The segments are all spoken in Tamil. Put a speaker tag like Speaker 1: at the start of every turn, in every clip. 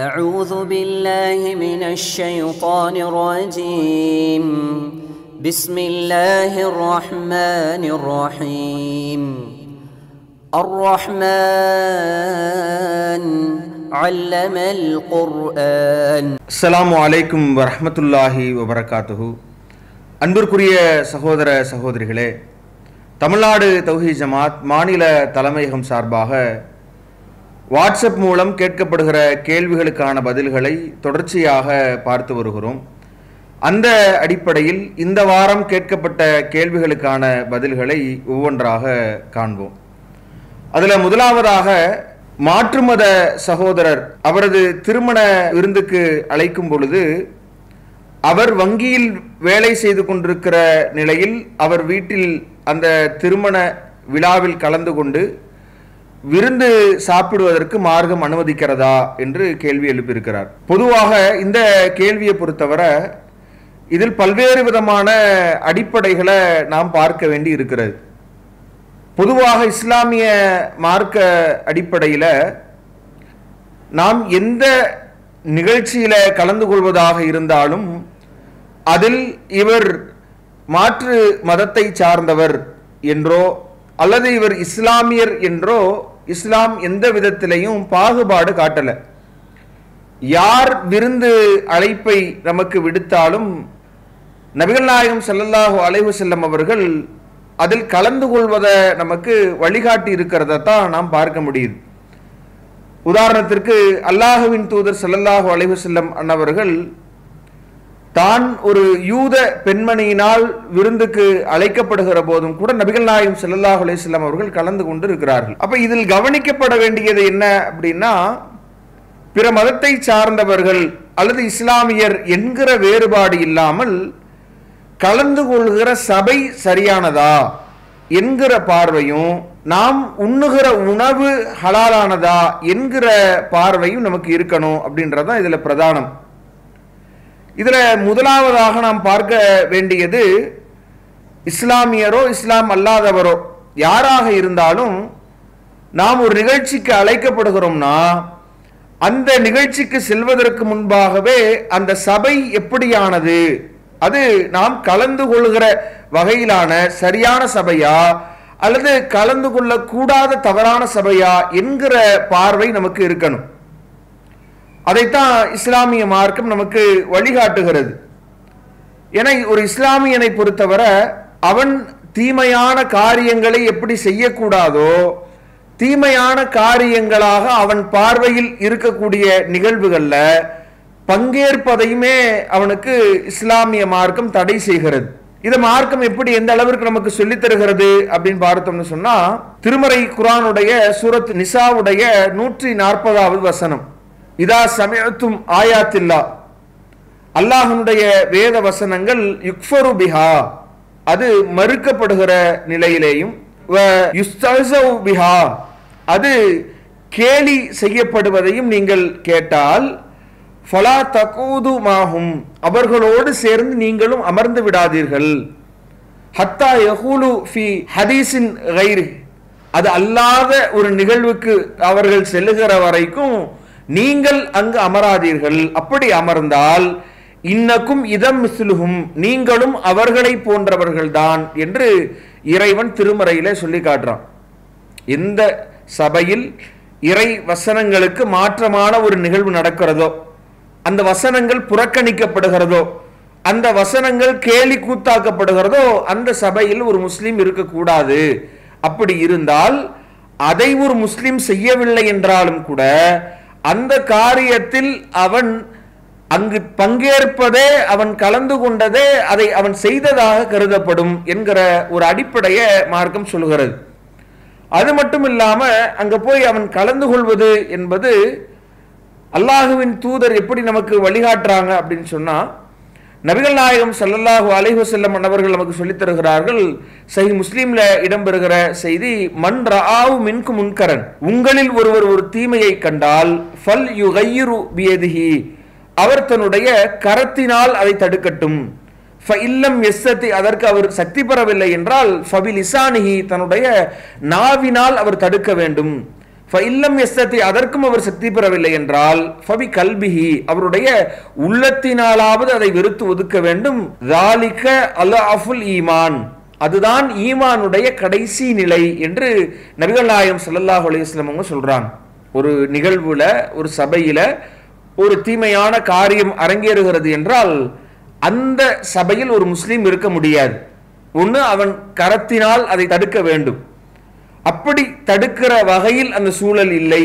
Speaker 1: أعوذ بالله من الشيطان الرجيم بسم الله الرحمن الرحيم الرحمن علم القرآن.
Speaker 2: السلام عليكم ورحمة الله وبركاته. அன்பிற்குரிய சகோதர சகோதரிகளே, தமிழ்நாடு தௌஹீத் ஜமாத் மாநில தலைமையகம் சார்பாக வாட்ஸ்அப் மூலம் கேட்கப்படுகிற கேள்விகளுக்கான பதில்களை தொடர்ச்சியாக பார்த்து வருகிறோம். அந்த அடிப்படையில் இந்த வாரம் கேட்கப்பட்ட கேள்விகளுக்கான பதில்களை ஒவ்வொன்றாக காண்போம். அதில் முதலாவதாக மாற்று மத சகோதரர் அவரது திருமண விருந்துக்கு அழைக்கும் பொழுது அவர் வங்கியில் வேலை செய்து கொண்டிருக்கிற நிலையில் அவர் வீட்டில் அந்த திருமண விழாவில் கலந்து கொண்டு விருந்து சாப்பிடுவதற்கு மார்க்கம் அனுமதிக்கிறதா என்று கேள்வி எழுப்பியிருக்கிறார். பொதுவாக இந்த கேள்வியை பொறுத்தவரை இதில் பல்வேறு விதமான அடிப்படைகளை நாம் பார்க்க வேண்டி இருக்கிறது. பொதுவாக இஸ்லாமிய மார்க்க அடிப்படையில் நாம் எந்த நிகழ்ச்சியில் கலந்து கொள்வதாக இருந்தாலும் அதில் இவர் மாற்று மதத்தை சார்ந்தவர் என்றோ அல்லது இவர் இஸ்லாமியர் என்றோ இஸ்லாம் எந்த விதத்திலையும் பாகுபாடு காட்டலை. யார் விருந்து அழைப்பை நமக்கு விடுத்தாலும் நபிகள் நாயகம் ஸல்லல்லாஹு அலைஹி வஸல்லம் அவர்கள் அதில் கலந்து கொள்வதை நமக்கு வழிகாட்டி இருக்கிறத தான் நாம் பார்க்க முடியுது. உதாரணத்திற்கு அல்லாஹ்வின் தூதர் ஸல்லல்லாஹு அலைஹி வஸல்லம் அன்னவர்கள் தான் ஒரு யூத பெண்மணியினால் விருந்துக்கு அழைக்கப்படுகிற போதும் கூட நபிகள் நாயகம் ஸல்லல்லாஹு அலைஹி வஸல்லம் அவர்கள் கலந்து கொண்டு இருக்கிறார்கள். அப்ப இதில் கவனிக்கப்பட வேண்டியது என்ன அப்படின்னா, பிற மதத்தை சார்ந்தவர்கள் அல்லது இஸ்லாமியர் என்கிற வேறுபாடு இல்லாமல் கலந்து கொள்கிற சபை சரியானதா என்கிற பார்வையும், நாம் உண்ணுகிற உணவு ஹலாலானதா என்கிற பார்வையும் நமக்கு இருக்கணும் அப்படின்றதான் இதுல பிரதானம். இதுல முதலாவதாக நாம் பார்க்க வேண்டியது, இஸ்லாமியரோ இஸ்லாம் அல்லாதவரோ யாராக இருந்தாலும் நாம் ஒரு நிகழ்ச்சிக்கு அழைக்கப்படுகிறோம்னா அந்த நிகழ்ச்சிக்கு செல்வதற்கு முன்பாகவே அந்த சபை எப்படியானது, அது நாம் கலந்து கொள்கிற வகையிலான சரியான சபையா அல்லது கலந்து கொள்ளக்கூடாத தவறான சபையா என்கிற பார்வை நமக்கு இருக்கணும். அதைத்தான் இஸ்லாமிய மார்க்கம் நமக்கு வழிகாட்டுகிறது. என ஒரு இஸ்லாமியனை பொறுத்தவரை அவன் தீமையான காரியங்களை எப்படி செய்யக்கூடாதோ, தீமையான காரியங்களாக அவன் பார்வையில் இருக்கக்கூடிய நிகழ்வுகள்ல பங்கேற்பதையுமே அவனுக்கு இஸ்லாமிய மார்க்கம் தடை செய்கிறது. இதை மார்க்கம் எப்படி எந்த அளவிற்கு நமக்கு சொல்லித் தருகிறது அப்படின்னு பார்த்தோம்னு சொன்னா, திருமறை குர்ஆனுடைய சூரத் நிசாவுடைய 140வது வசனம், இதா சமயத்தும் ஆயாத்தில்லா, அல்லாஹ்வுடைய வேத வசனங்கள் யுக்ஃபரு பிஹா, அது மறுக்கப்படுகிற நிலையிலேயும், வ யுஸ்தஸவு பிஹா, அது கேலி செய்யப்படுவதையும் நீங்கள் கேட்டால், ஃபலா தகூது மாஹும், அவர்களோடு சேர்ந்து நீங்களும் அமர்ந்து விடாதீர்கள், ஹத்தா யகூலு ஃபி ஹதீஸின் கைரி, அது அல்லாத ஒரு நிகழ்வுக்கு அவர்கள் செல்லுகிற வரைக்கும் நீங்கள் அங்கு அமராதீர்கள். அப்படி அமர்ந்தால் இன்னக்கும் இதம் மிஸ்லுஹும், நீங்களும் அவர்களை போன்றவர்கள்தான் என்று இறைவன் திருமறையிலே சொல்லி காட்டுறான். எந்த சபையில் இறை வசனங்களுக்கு மாற்றமான ஒரு நிகழ்வு நடக்கிறதோ, அந்த வசனங்கள் புறக்கணிக்கப்படுகிறதோ, அந்த வசனங்கள் கேலி கூத்தாக்கப்படுகிறதோ, அந்த சபையில் ஒரு முஸ்லீம் இருக்கக்கூடாது. அப்படி இருந்தால் அதை ஒரு முஸ்லீம் செய்யவில்லை என்றாலும் கூட அந்த காரியத்தில் அவன் அங்கு பங்கேற்பதே, அவன் கலந்து கொண்டதே அதை அவன் செய்ததாக கருதப்படும் என்கிற ஒரு அடிப்படையை மார்க்கம் சொல்கிறது. அது மட்டும் இல்லாம அங்க போய் அவன் கலந்து கொள்வது என்பது அல்லாஹுவின் தூதர் எப்படி நமக்கு வழிகாட்டுறாங்க அப்படின்னு சொன்னா, நபிகள் நாயகம் ஸல்லல்லாஹு அலைஹி வஸல்லம் அவர்கள் நமக்கு சொல்லித் தருகிறார்கள். சஹீஹ் முஸ்லிம்ல இடம்பெறுகிற செய்தி, மன் ரஆவு மின்கும் முன்கரன், உங்களில் ஒருவர் ஒரு தீமையை கண்டால் ஃபல் யுகையிரு பியதிஹி, அவர் தன்னுடைய கரத்தினால் அதை தடுக்கட்டும். ஃபஇல்லம் யஸ்ஸதி, அதற்கு அவர் சக்தி பெறவில்லை என்றால் ஃபபிலிசானிஹி, தன்னுடைய நாவினால் அவர் தடுக்க வேண்டும். ஃபஇல்லம் யஸ்ததி, அதற்கும் அவர் சக்தி பெறவில்லை என்றால் ஃபபி கல்பிஹி, அவருடைய உள்ளத்தினாலாவது அதை வெறுத்து ஒதுக்க வேண்டும். ذَلِكَ அல்அஃபுல் ஈமான், அதுதான் ஈமானுடைய கடைசி நிலை என்று நபிகள் நாயகம் ஸல்லல்லாஹு அலைஹி வஸல்லம் அவங்க சொல்றாங்க. ஒரு நிகழ்வுல, ஒரு சபையில ஒரு தீமையான காரியம் அரங்கேறுகிறது என்றால் அந்த சபையில் ஒரு முஸ்லீம் இருக்க முடியாது. ஒன்று, அவன் கரத்தினால் அதை தடுக்க வேண்டும். அப்படி தடுக்கிற வகையில் அந்த சூழல் இல்லை,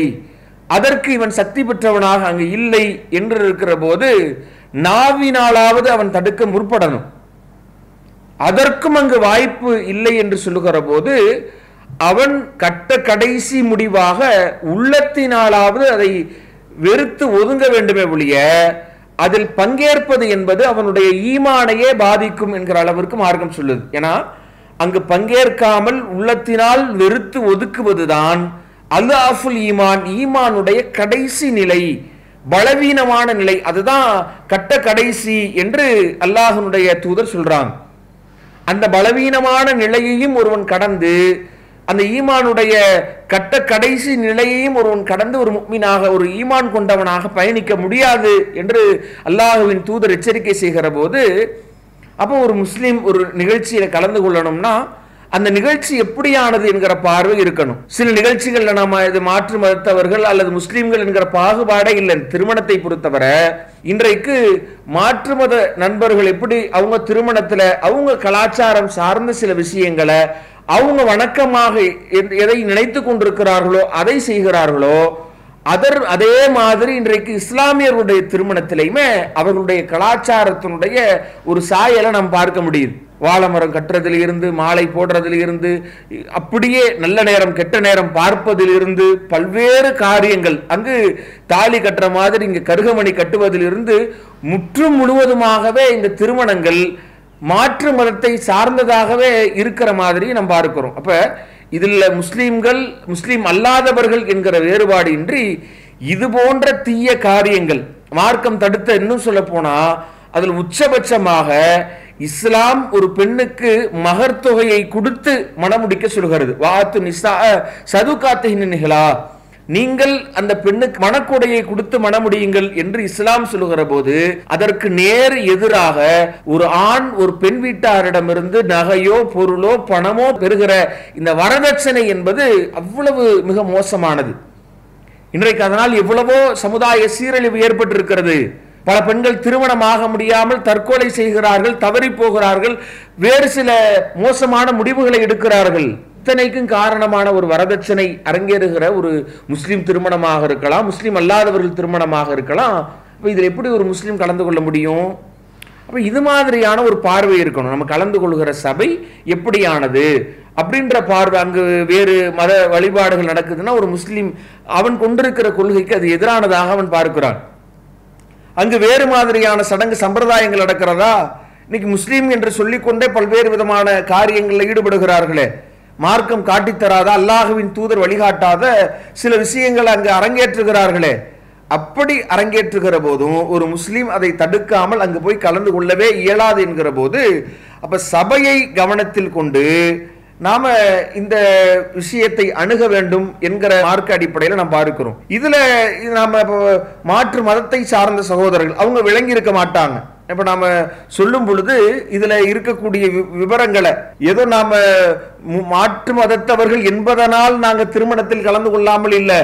Speaker 2: அதற்கு இவன் சக்தி பெற்றவனாக அங்கு இல்லை என்று இருக்கிற போது நாவினாலாவது அவன் தடுக்க முற்படணும். அதற்கும் அங்கு வாய்ப்பு இல்லை என்று சொல்லுகிற போது அவன் கடைசி முடிவாக உள்ளத்தினாலாவது அதை வெறுத்து ஒதுங்க வேண்டுமே ஒழிய அதில் பங்கேற்பது என்பது அவனுடைய ஈமானையே பாதிக்கும் என்கிற அளவிற்கு மார்க்கம் சொல்லுது. ஏன்னா அங்கு பங்கேற்காமல் உள்ளத்தினால் வெறுத்து ஒதுக்குவதுதான் அல்அஃபுல் ஈமான், ஈமானுடைய கடைசி நிலை, பலவீனமான நிலை. அதுதான் கடைசி என்று அல்லாஹ்வுடைய தூதர் சொல்றாங்க. அந்த பலவீனமான நிலையையும் ஒருவன் கடந்து, அந்த ஈமானுடைய கடைசி நிலையையும் ஒருவன் கடந்து ஒரு முஃமினாக, ஒரு ஈமான் கொண்டவனாக பயணிக்க முடியாது என்று அல்லாஹ்வின் தூதர் எச்சரிக்கை செய்கிற போது, அப்போ ஒரு முஸ்லீம் ஒரு நிகழ்ச்சியில கலந்து கொள்ளணும்னா அந்த நிகழ்ச்சி எப்படியானது என்கிற பார்வை இருக்கணும். சில நிகழ்ச்சிகள்ல நாம இது மாற்று மதத்தவர்கள் அல்லது முஸ்லீம்கள் என்கிற பாகுபாடே இல்லை. திருமணத்தை பொறுத்தவரை இன்றைக்கு மாற்று மத நண்பர்கள் எப்படி அவங்க திருமணத்துல அவங்க கலாச்சாரம் சார்ந்த சில விஷயங்களை அவங்க வணக்கமாக எதை நினைத்து கொண்டிருக்கிறார்களோ அதை செய்கிறார்களோ, அதே மாதிரி இன்றைக்கு இஸ்லாமியர்களுடைய திருமணத்திலையுமே அவர்களுடைய கலாச்சாரத்தினுடைய ஒரு சாயலை நாம் பார்க்க முடியுது. வாழைமரம் கட்டுறதுல இருந்து, மாலை போடுறதுல இருந்து, அப்படியே நல்ல நேரம் கெட்ட நேரம் பார்ப்பதில் இருந்து பல்வேறு காரியங்கள், அங்கு தாலி கட்டுற மாதிரி இங்கு கருகமணி கட்டுவதிலிருந்து முற்றும் முழுவதுமாகவே இந்த திருமணங்கள் மாற்று மதத்தை சார்ந்ததாகவே இருக்கிற மாதிரி நம்ம பார்க்கிறோம். அப்ப இதுல முஸ்லீம்கள், முஸ்லீம் அல்லாதவர்கள் என்கிற வேறுபாடு இன்றி இது போன்ற தீய காரியங்கள் மார்க்கம் தடுத்த, இன்னும் சொல்ல போனா அதில் உச்சபட்சமாக இஸ்லாம் ஒரு பெண்ணுக்கு மகர் தொகையை கொடுத்து மணமுடிக்க சொல்கிறது. வாத்து நிசா சதுகாத்திஹின்ஹலா, நீங்கள் அந்த பெண்ணுக்கு மணக்கொடையை கொடுத்து மணமுடியுங்கள் என்று இஸ்லாம் சொல்லுகிற போது அதற்கு நேர் எதிராக ஒரு ஆண் ஒரு பெண் வீட்டாரிடமிருந்து நகையோ பொருளோ பணமோ பெறுகிற இந்த வரதட்சணை என்பது அவ்வளவு மிக மோசமானது. இன்றைக்கு அதனால் எவ்வளவோ சமுதாய சீரழிவு ஏற்பட்டிருக்கிறது. பல பெண்கள் திருமணமாக முடியாமல் தற்கொலை செய்கிறார்கள், தவறி போகிறார்கள், வேறு சில மோசமான முடிவுகளை எடுக்கிறார்கள். இத்தனைக்கும் காரணமான ஒரு வரதட்சணை அரங்கேறுகிற ஒரு முஸ்லீம் திருமணமாக இருக்கலாம், முஸ்லீம் அல்லாதவர்கள் திருமணமாக இருக்கலாம். அப்ப இதில் எப்படி ஒரு முஸ்லீம் கலந்து கொள்ள முடியும்? அப்ப இது மாதிரியான ஒரு பார்வை இருக்கணும். நம்ம கலந்து கொள்கிற சபை எப்படியானது அப்படின்ற பார்வை. அங்கு வேறு மத வழிபாடுகள் நடக்குதுன்னா ஒரு முஸ்லீம் அவன் கொண்டிருக்கிற கொள்கைக்கு அது எதிரானதாக அவன் பார்க்கிறான். அங்கு வேறு மாதிரியான சடங்கு சம்பிரதாயங்கள் நடக்கிறதா? இன்னைக்கு முஸ்லீம் என்று சொல்லிக்கொண்டே பல்வேறு விதமான காரியங்களில் ஈடுபடுகிறார்களே, மார்க்கம் காட்டித்தராத, அல்லாஹுவின் தூதர் வழிகாட்டாத சில விஷயங்களை அங்கு அரங்கேற்றுகிறார்களே. அப்படி அரங்கேற்றுகிற போதும் ஒரு முஸ்லீம் அதை தடுக்காமல் அங்கு போய் கலந்து கொள்ளவே இயலாது என்கிற போது, அப்ப சபையை கவனத்தில் கொண்டு நாம இந்த விஷயத்தை அணுக வேண்டும் என்கிற மார்க்க அடிப்படையில் நாம் பார்க்கிறோம். இதுல நாம மாற்று மதத்தை சார்ந்த சகோதரர்கள் அவங்க விளங்கி இருக்க மாட்டாங்க. இப்ப நாம சொல்லும் பொழுது இதுல இருக்கக்கூடிய விவரங்களை ஏதோ நாம மாற்று மதத்தவர்கள் என்பதனால் நாங்க திருமணத்தில் கலந்து கொள்ளாமல் இல்லை,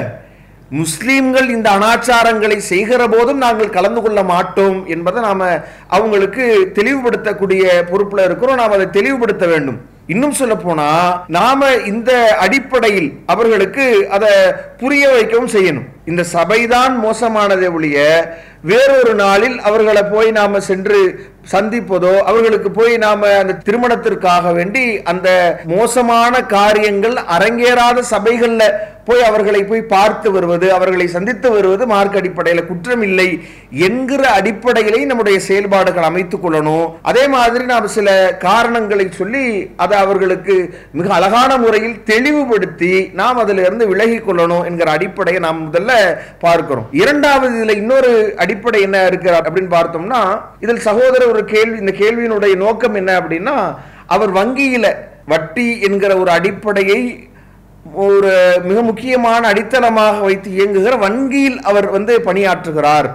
Speaker 2: முஸ்லீம்கள் இந்த அனாச்சாரங்களை செய்கிற போதும் நாங்கள் கலந்து கொள்ள மாட்டோம் என்பதை நாம அவங்களுக்கு தெளிவுபடுத்தக்கூடிய பொறுப்புல இருக்கிறோம். நாம் அதை தெளிவுபடுத்த வேண்டும். இன்னும் சொல்ல போனா நாம இந்த அடிப்படையில் அவர்களுக்கு அதை புரிய வைக்கவும் செய்யணும். இந்த சபைதான் மோசமானதை ஒழிய வேறொரு நாளில் அவர்களை போய் நாம சென்று சந்திப்பதோ, அவர்களுக்கு போய் நாம அந்த திருமணத்திற்காக வேண்டி அந்த மோசமான காரியங்கள் அரங்கேறாத சபைகள்ல போய் அவர்களை போய் பார்த்து வருவது, அவர்களை சந்தித்து வருவது மார்க்க அடிப்படையில் குற்றம் இல்லை என்கிற அடிப்படையிலே நம்முடைய செயல்பாடுகள் அமைத்துக் கொள்ளணும். அதே மாதிரி நாம் சில காரணங்களை சொல்லி அதை அவர்களுக்கு மிக அழகான முறையில் தெளிவுபடுத்தி நாம் அதில் இருந்து விலகி கொள்ளணும் என்கிற அடிப்படையை நாம் முதல்ல பார்க்கிறோம். இரண்டாவது இதுல இன்னொரு அடிப்படை என்ன இருக்கு அப்படின்னு பார்த்தோம்னா, இதில் சகோதரர் ஒரு கேள்வி, இந்த கேள்வியினுடைய நோக்கம் என்ன அப்படின்னா, அவர் வங்கியில வட்டி என்கிற ஒரு அடிப்படையை ஒரு மிக முக்கியமான அடித்தளமாக வைத்து இயங்குகிற வங்கியில் அவர் பணியாற்றுகிறார்.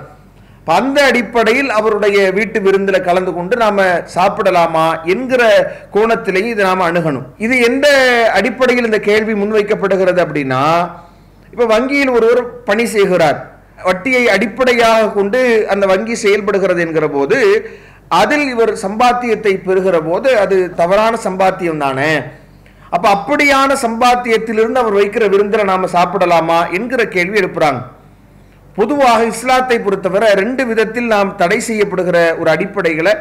Speaker 2: அந்த அடிப்படையில் அவருடைய வீட்டு விருந்தில் கலந்து கொண்டு நாம சாப்பிடலாமா என்கிற கோணத்திலேயே இதை நாம அணுகணும். இது எந்த அடிப்படையில் இந்த கேள்வி முன்வைக்கப்படுகிறது அப்படின்னா, இப்ப வங்கியில் ஒருவர் பணி செய்கிறார், வட்டியை அடிப்படையாக கொண்டு அந்த வங்கி செயல்படுகிறது என்கிற போது அதில் இவர் சம்பாத்தியத்தை பெறுகிற போது அது தவறான சம்பாத்தியம் தானே. அப்ப அப்படியான சம்பாத்தியத்திலிருந்து அவர் வைக்கிற விருந்தில் நாம சாப்பிடலாமா என்கிற கேள்வி எழுப்புறாங்க. பொதுவாக இஸ்லாத்தை பொறுத்தவரை 2 விதத்தில் நாம் தடை செய்யப்படுகிற ஒரு அடிப்படைகளை,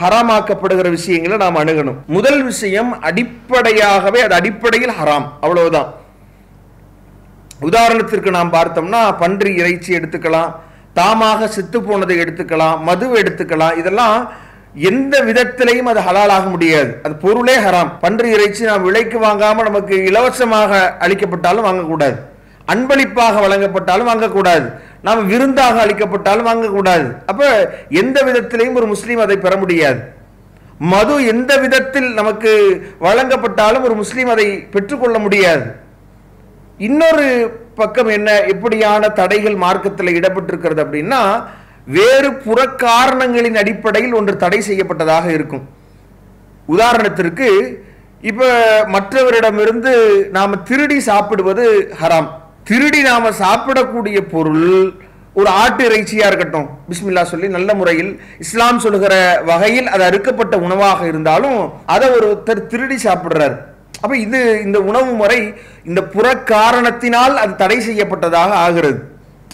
Speaker 2: ஹராமாக்கப்படுகிற விஷயங்களை நாம் அணுகணும். முதல் விஷயம் அடிப்படையாகவே அது அடிப்படையில் ஹராம், அவ்வளவுதான். உதாரணத்திற்கு நாம் பார்த்தோம்னா பன்றி இறைச்சி எடுத்துக்கலாம், தாமாக செத்து போனதை எடுத்துக்கலாம், மது எடுத்துக்கலாம். இதெல்லாம் எந்த விதத்திலையும் அது ஹலாலாக முடியாது, அது பொருளே ஹராம். பன்றி இறைச்சி நாம் விலைக்கு வாங்காம நமக்கு இலவசமாக அளிக்கப்பட்டாலும் வாங்கக்கூடாது, அன்பளிப்பாக வழங்கப்பட்டாலும் வாங்கக்கூடாது, நாம் விருந்தாக அளிக்கப்பட்டாலும் வாங்கக்கூடாது. அப்ப எந்த விதத்திலையும் ஒரு முஸ்லீம் அதை பெற முடியாது. மது எந்த விதத்தில் நமக்கு வழங்கப்பட்டாலும் ஒரு முஸ்லீம் அதை பெற்றுக்கொள்ள முடியாது. இன்னொரு பக்கம் என்ன, எப்படியான தடைகள் மார்க்கத்தில் இடப்பட்டிருக்கிறது அப்படின்னா, வேறு புற காரணங்களின் அடிப்படையில் ஒன்று தடை செய்யப்பட்டதாக இருக்கும். உதாரணத்திற்கு இப்ப மற்றவரிடமிருந்து நாம திருடி சாப்பிடுவது ஹராம். திருடி நாம சாப்பிடக்கூடிய பொருள் ஒரு ஆட்டு இறைச்சியா இருக்கட்டும், பிஸ்மில்லா சொல்லி நல்ல முறையில் இஸ்லாம் சொல்லுகிற வகையில் அது அறுக்கப்பட்ட உணவாக இருந்தாலும் அதை ஒருத்தர் திருடி சாப்பிடுறார். அப்ப இந்த உணவு முறை இந்த புற காரணத்தினால் அது தடை செய்யப்பட்டதாக ஆகிறது.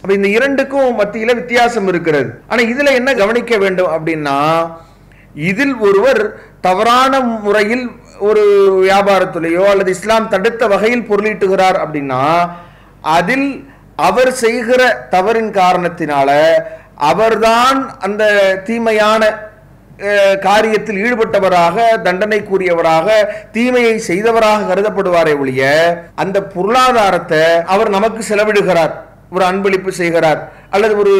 Speaker 2: அப்ப இந்த இரண்டுக்கும் மத்தியில வித்தியாசம் இருக்கிறது. ஆனா இதுல என்ன கவனிக்க வேண்டும் அப்படின்னா, இதில் ஒருவர் தவறான முறையில் ஒரு வியாபாரத்திலேயோ அல்லது இஸ்லாம் தடுத்த வகையில் பொருளீட்டுகிறார் அப்படின்னா, அதில் அவர் செய்கிற தவறின் காரணத்தினால அவர்தான் அந்த தீமையான காரியத்தில் ஈடுபட்டவராக, தண்டனைக்குரியவராக, தீமையை செய்தவராக கருதப்படுவாரே ஒழிய, அந்த பொருளாதாரத்தை அவர் நமக்கு செலவிடுகிறார், ஒரு அன்பளிப்பு செய்கிறார், அல்லது ஒரு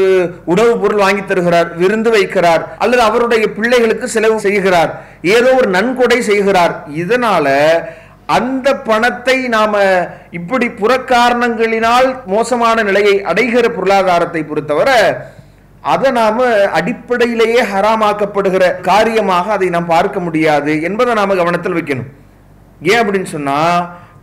Speaker 2: உணவு பொருள் வாங்கி தருகிறார், விருந்து வைக்கிறார், அல்லது அவருடைய பிள்ளைகளுக்கு செலவு செய்கிறார், ஏதோ ஒரு நன்கொடை செய்கிறார். இதனால அந்த பணத்தை நாம இப்படி புறக்காரணங்களினால் மோசமான நிலையை அடைகிற பொருளாதாரத்தை பொறுத்தவரை அதை நாம அடிப்படையிலேயே ஹராமாக்கப்படுகிற காரியமாக அதை நாம் பார்க்க முடியாது என்பதை நாம கவனத்தில் வைக்கணும். ஏன் அப்படின்னு சொன்னா,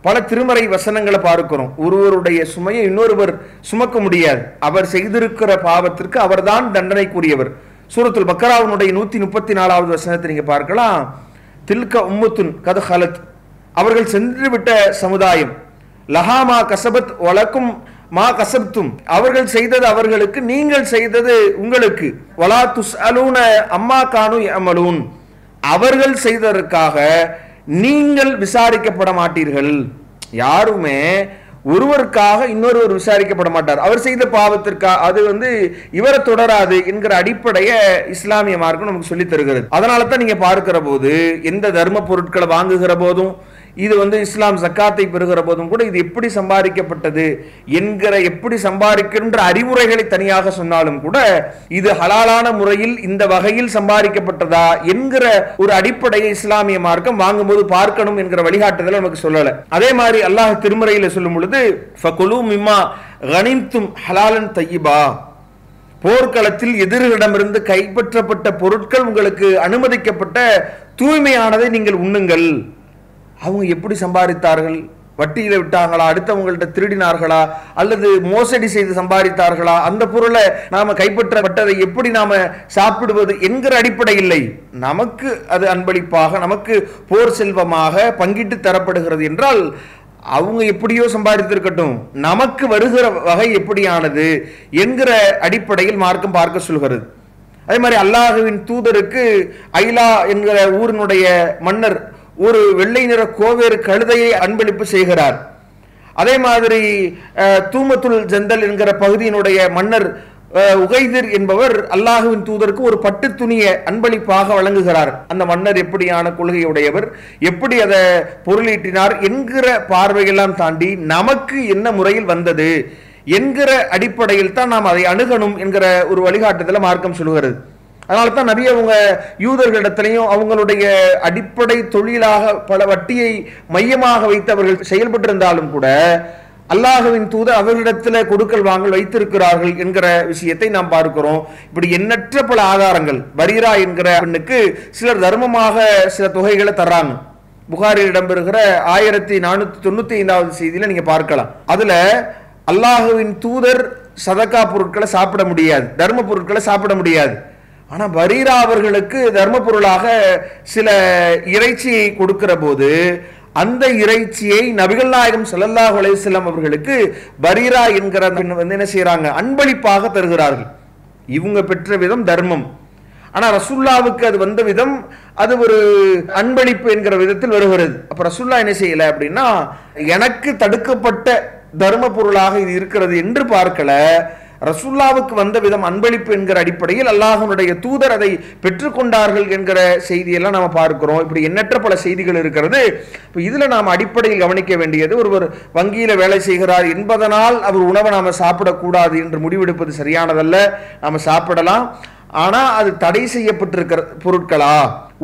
Speaker 2: பல திருமறை வசனங்களை பார்க்கிறோம், ஒருவருடைய சுமையை இன்னொருவர் சுமக்க முடியாது, அவர் செய்திருக்கிற பாவத்திற்கு அவர்தான் தண்டனைக்குரியவர். சூரத்துல் பக்கராவுடைய 134வது வசனத்தை நீங்க பார்க்கலாம். தில்க உம்மத்துன் கத் ஹலத், அவர்கள் சென்றுவிட்ட சமுதாயம், லஹாமா கசபத் வலக்கும் மா கசப்தும், அவர்கள் செய்தது அவர்களுக்கு, நீங்கள் செய்தது உங்களுக்கு, வலா துஸ்அலூன அம்மா கானு யஅமலூன், அவர்கள் செய்ததற்காக நீங்கள் விசாரிக்கப்பட மாட்டீர்கள். யாருமே ஒருவருக்காக இன்னொருவர் விசாரிக்கப்பட மாட்டார், அவர் செய்த பாவத்திற்காக அது இவரை தொடராது என்கிற அடிப்படையை இஸ்லாமிய மார்க்கம் நமக்கு சொல்லி தருகிறது. அதனால தான் நீங்க பார்க்கிற போது எந்த தர்ம பொருட்களை வாங்குகிற போதும், இது இஸ்லாம் ஜக்காத்தை பெறுகிற போதும் கூட இது எப்படி சம்பாதிக்கப்பட்டது என்கிற, எப்படி சம்பாதிக்கின்ற அறிவுரைகளை தனியாக சொன்னாலும் கூட இது ஹலாலான முறையில் இந்த வகையில் சம்பாதிக்கப்பட்டதா என்கிற ஒரு அடிப்படையை இஸ்லாமிய மார்க்கம் வாங்கும்போது பார்க்கணும் என்கிற வழிகாட்டுதலை நமக்கு சொல்லல. அதே மாதிரி அல்லாஹ் திருமறையில சொல்லும் பொழுது, ஃபகுலு மிம்மா கனிம்தும் ஹலாலன் தய்யிபா, போர்க்களத்தில் எதிரிகளிடமிருந்து கைப்பற்றப்பட்ட பொருட்கள் உங்களுக்கு அனுமதிக்கப்பட்ட தூய்மையானதை நீங்கள் உண்ணுங்கள். அவங்க எப்படி சம்பாதித்தார்கள்? வட்டியில விட்டாங்களா, அடுத்தவங்கள்ட்ட திருடினார்களா, அல்லது மோசடி செய்து சம்பாதித்தார்களா? அந்த பொருளை நாம கைப்பற்றப்பட்டதை எப்படி நாம சாப்பிடுவது என்கிற அடிப்படை இல்லை. நமக்கு அது அன்பளிப்பாக, நமக்கு போர் செல்வமாக பங்கிட்டு தரப்படுகிறது என்றால் அவங்க எப்படியோ சம்பாதித்திருக்கட்டும், நமக்கு வருகிற வகை எப்படியானது என்கிற அடிப்படையில் மார்க்கம் பார்க்க சொல்கிறது. அதே மாதிரி அல்லாஹுவின் தூதருக்கு ஐலா என்கிற ஊரினுடைய மன்னர் ஒரு வெள்ளை நிற கோவேறு கழுதையை அன்பளிப்பு செய்கிறார். அதே மாதிரி தூமத்துல் ஜந்தல் என்கிற பகுதியினுடைய மன்னர் உகைதிர் என்பவர் அல்லாஹுவின் தூதருக்கு ஒரு பட்டு துணியை அன்பளிப்பாக வழங்குகிறார். அந்த மன்னர் எப்படியான கொள்கையுடையவர், எப்படி அதை பொருளீட்டினார் என்கிற பார்வையெல்லாம் தாண்டி நமக்கு என்ன முறையில் வந்தது என்கிற அடிப்படையில் தான் நாம் அதை அணுகணும் என்கிற ஒரு வழிகாட்டுதலை மார்க்கம் சொல்கிறது. அதனால தான் நபி அவங்க யூதர்களிடத்திலையும் அவங்களுடைய அடிப்படை தொழிலாக பல வட்டியை மையமாக வைத்து அவர்கள் செயல்பட்டு இருந்தாலும் கூட அல்லாஹ்வின் தூதர் அவர்களிடத்தில் கொடுக்கல் வாங்கல் வைத்திருக்கிறார்கள் என்கிற விஷயத்தை நாம் பார்க்கிறோம். இப்படி எண்ணற்ற பல ஆதாரங்கள். பரீரா என்கிற பெண்ணுக்கு சிலர் தர்மமாக சில தொகைகளை தர்றாங்க. புகாரில் இடம்பெறுகிற 1495வது செய்தியில நீங்க பார்க்கலாம். அதுல அல்லாஹ்வின் தூதர் சதகா பொருட்களை சாப்பிட முடியாது, தர்ம பொருட்களை சாப்பிட முடியாது. ஆனா பரீரா அவர்களுக்கு தர்ம பொருளாக சில இறைச்சியை கொடுக்கிற போது அந்த இறைச்சியை நபிகள் நாயகம் ஸல்லல்லாஹு அலைஹி வஸல்லம் அவர்களுக்கு பரீரா என்கிற என்ன செய்யறாங்க, அன்பளிப்பாக தருகிறார்கள். இவங்க பெற்ற விதம் தர்மம். ஆனா ரசூலுல்லாவுக்கு அது வந்த விதம் அது ஒரு அன்பளிப்பு என்கிற விதத்தில் வருகிறது. அப்ப ரசூலுல்லாஹ் என்ன செய்யல அப்படின்னா, எனக்கு தடுக்கப்பட்ட தர்ம பொருளாக இது இருக்கிறது என்று பார்க்கல. ரசூலுல்லாவுக்கு வந்த விதம் அன்பளிப்பு என்கிற அடிப்படையில் அல்லாஹ்வுடைய தூதர் அதை பெற்றுக்கொண்டார்கள் என்கிற செய்தியெல்லாம் நாம பார்க்கிறோம். இப்படி எண்ணற்ற பல செய்திகள் இருக்கிறது. இப்போ இதுல நாம் அடிப்படையில் கவனிக்க வேண்டியது, ஒருவர் வங்கியில வேலை செய்கிறார் என்பதனால் அவர் உணவை நாம சாப்பிடக்கூடாது என்று முடிவெடுப்பது சரியானதல்ல. நாம சாப்பிடலாம், ஆனா அது தடை செய்யப்பட்டிருக்கிற பொருட்களா,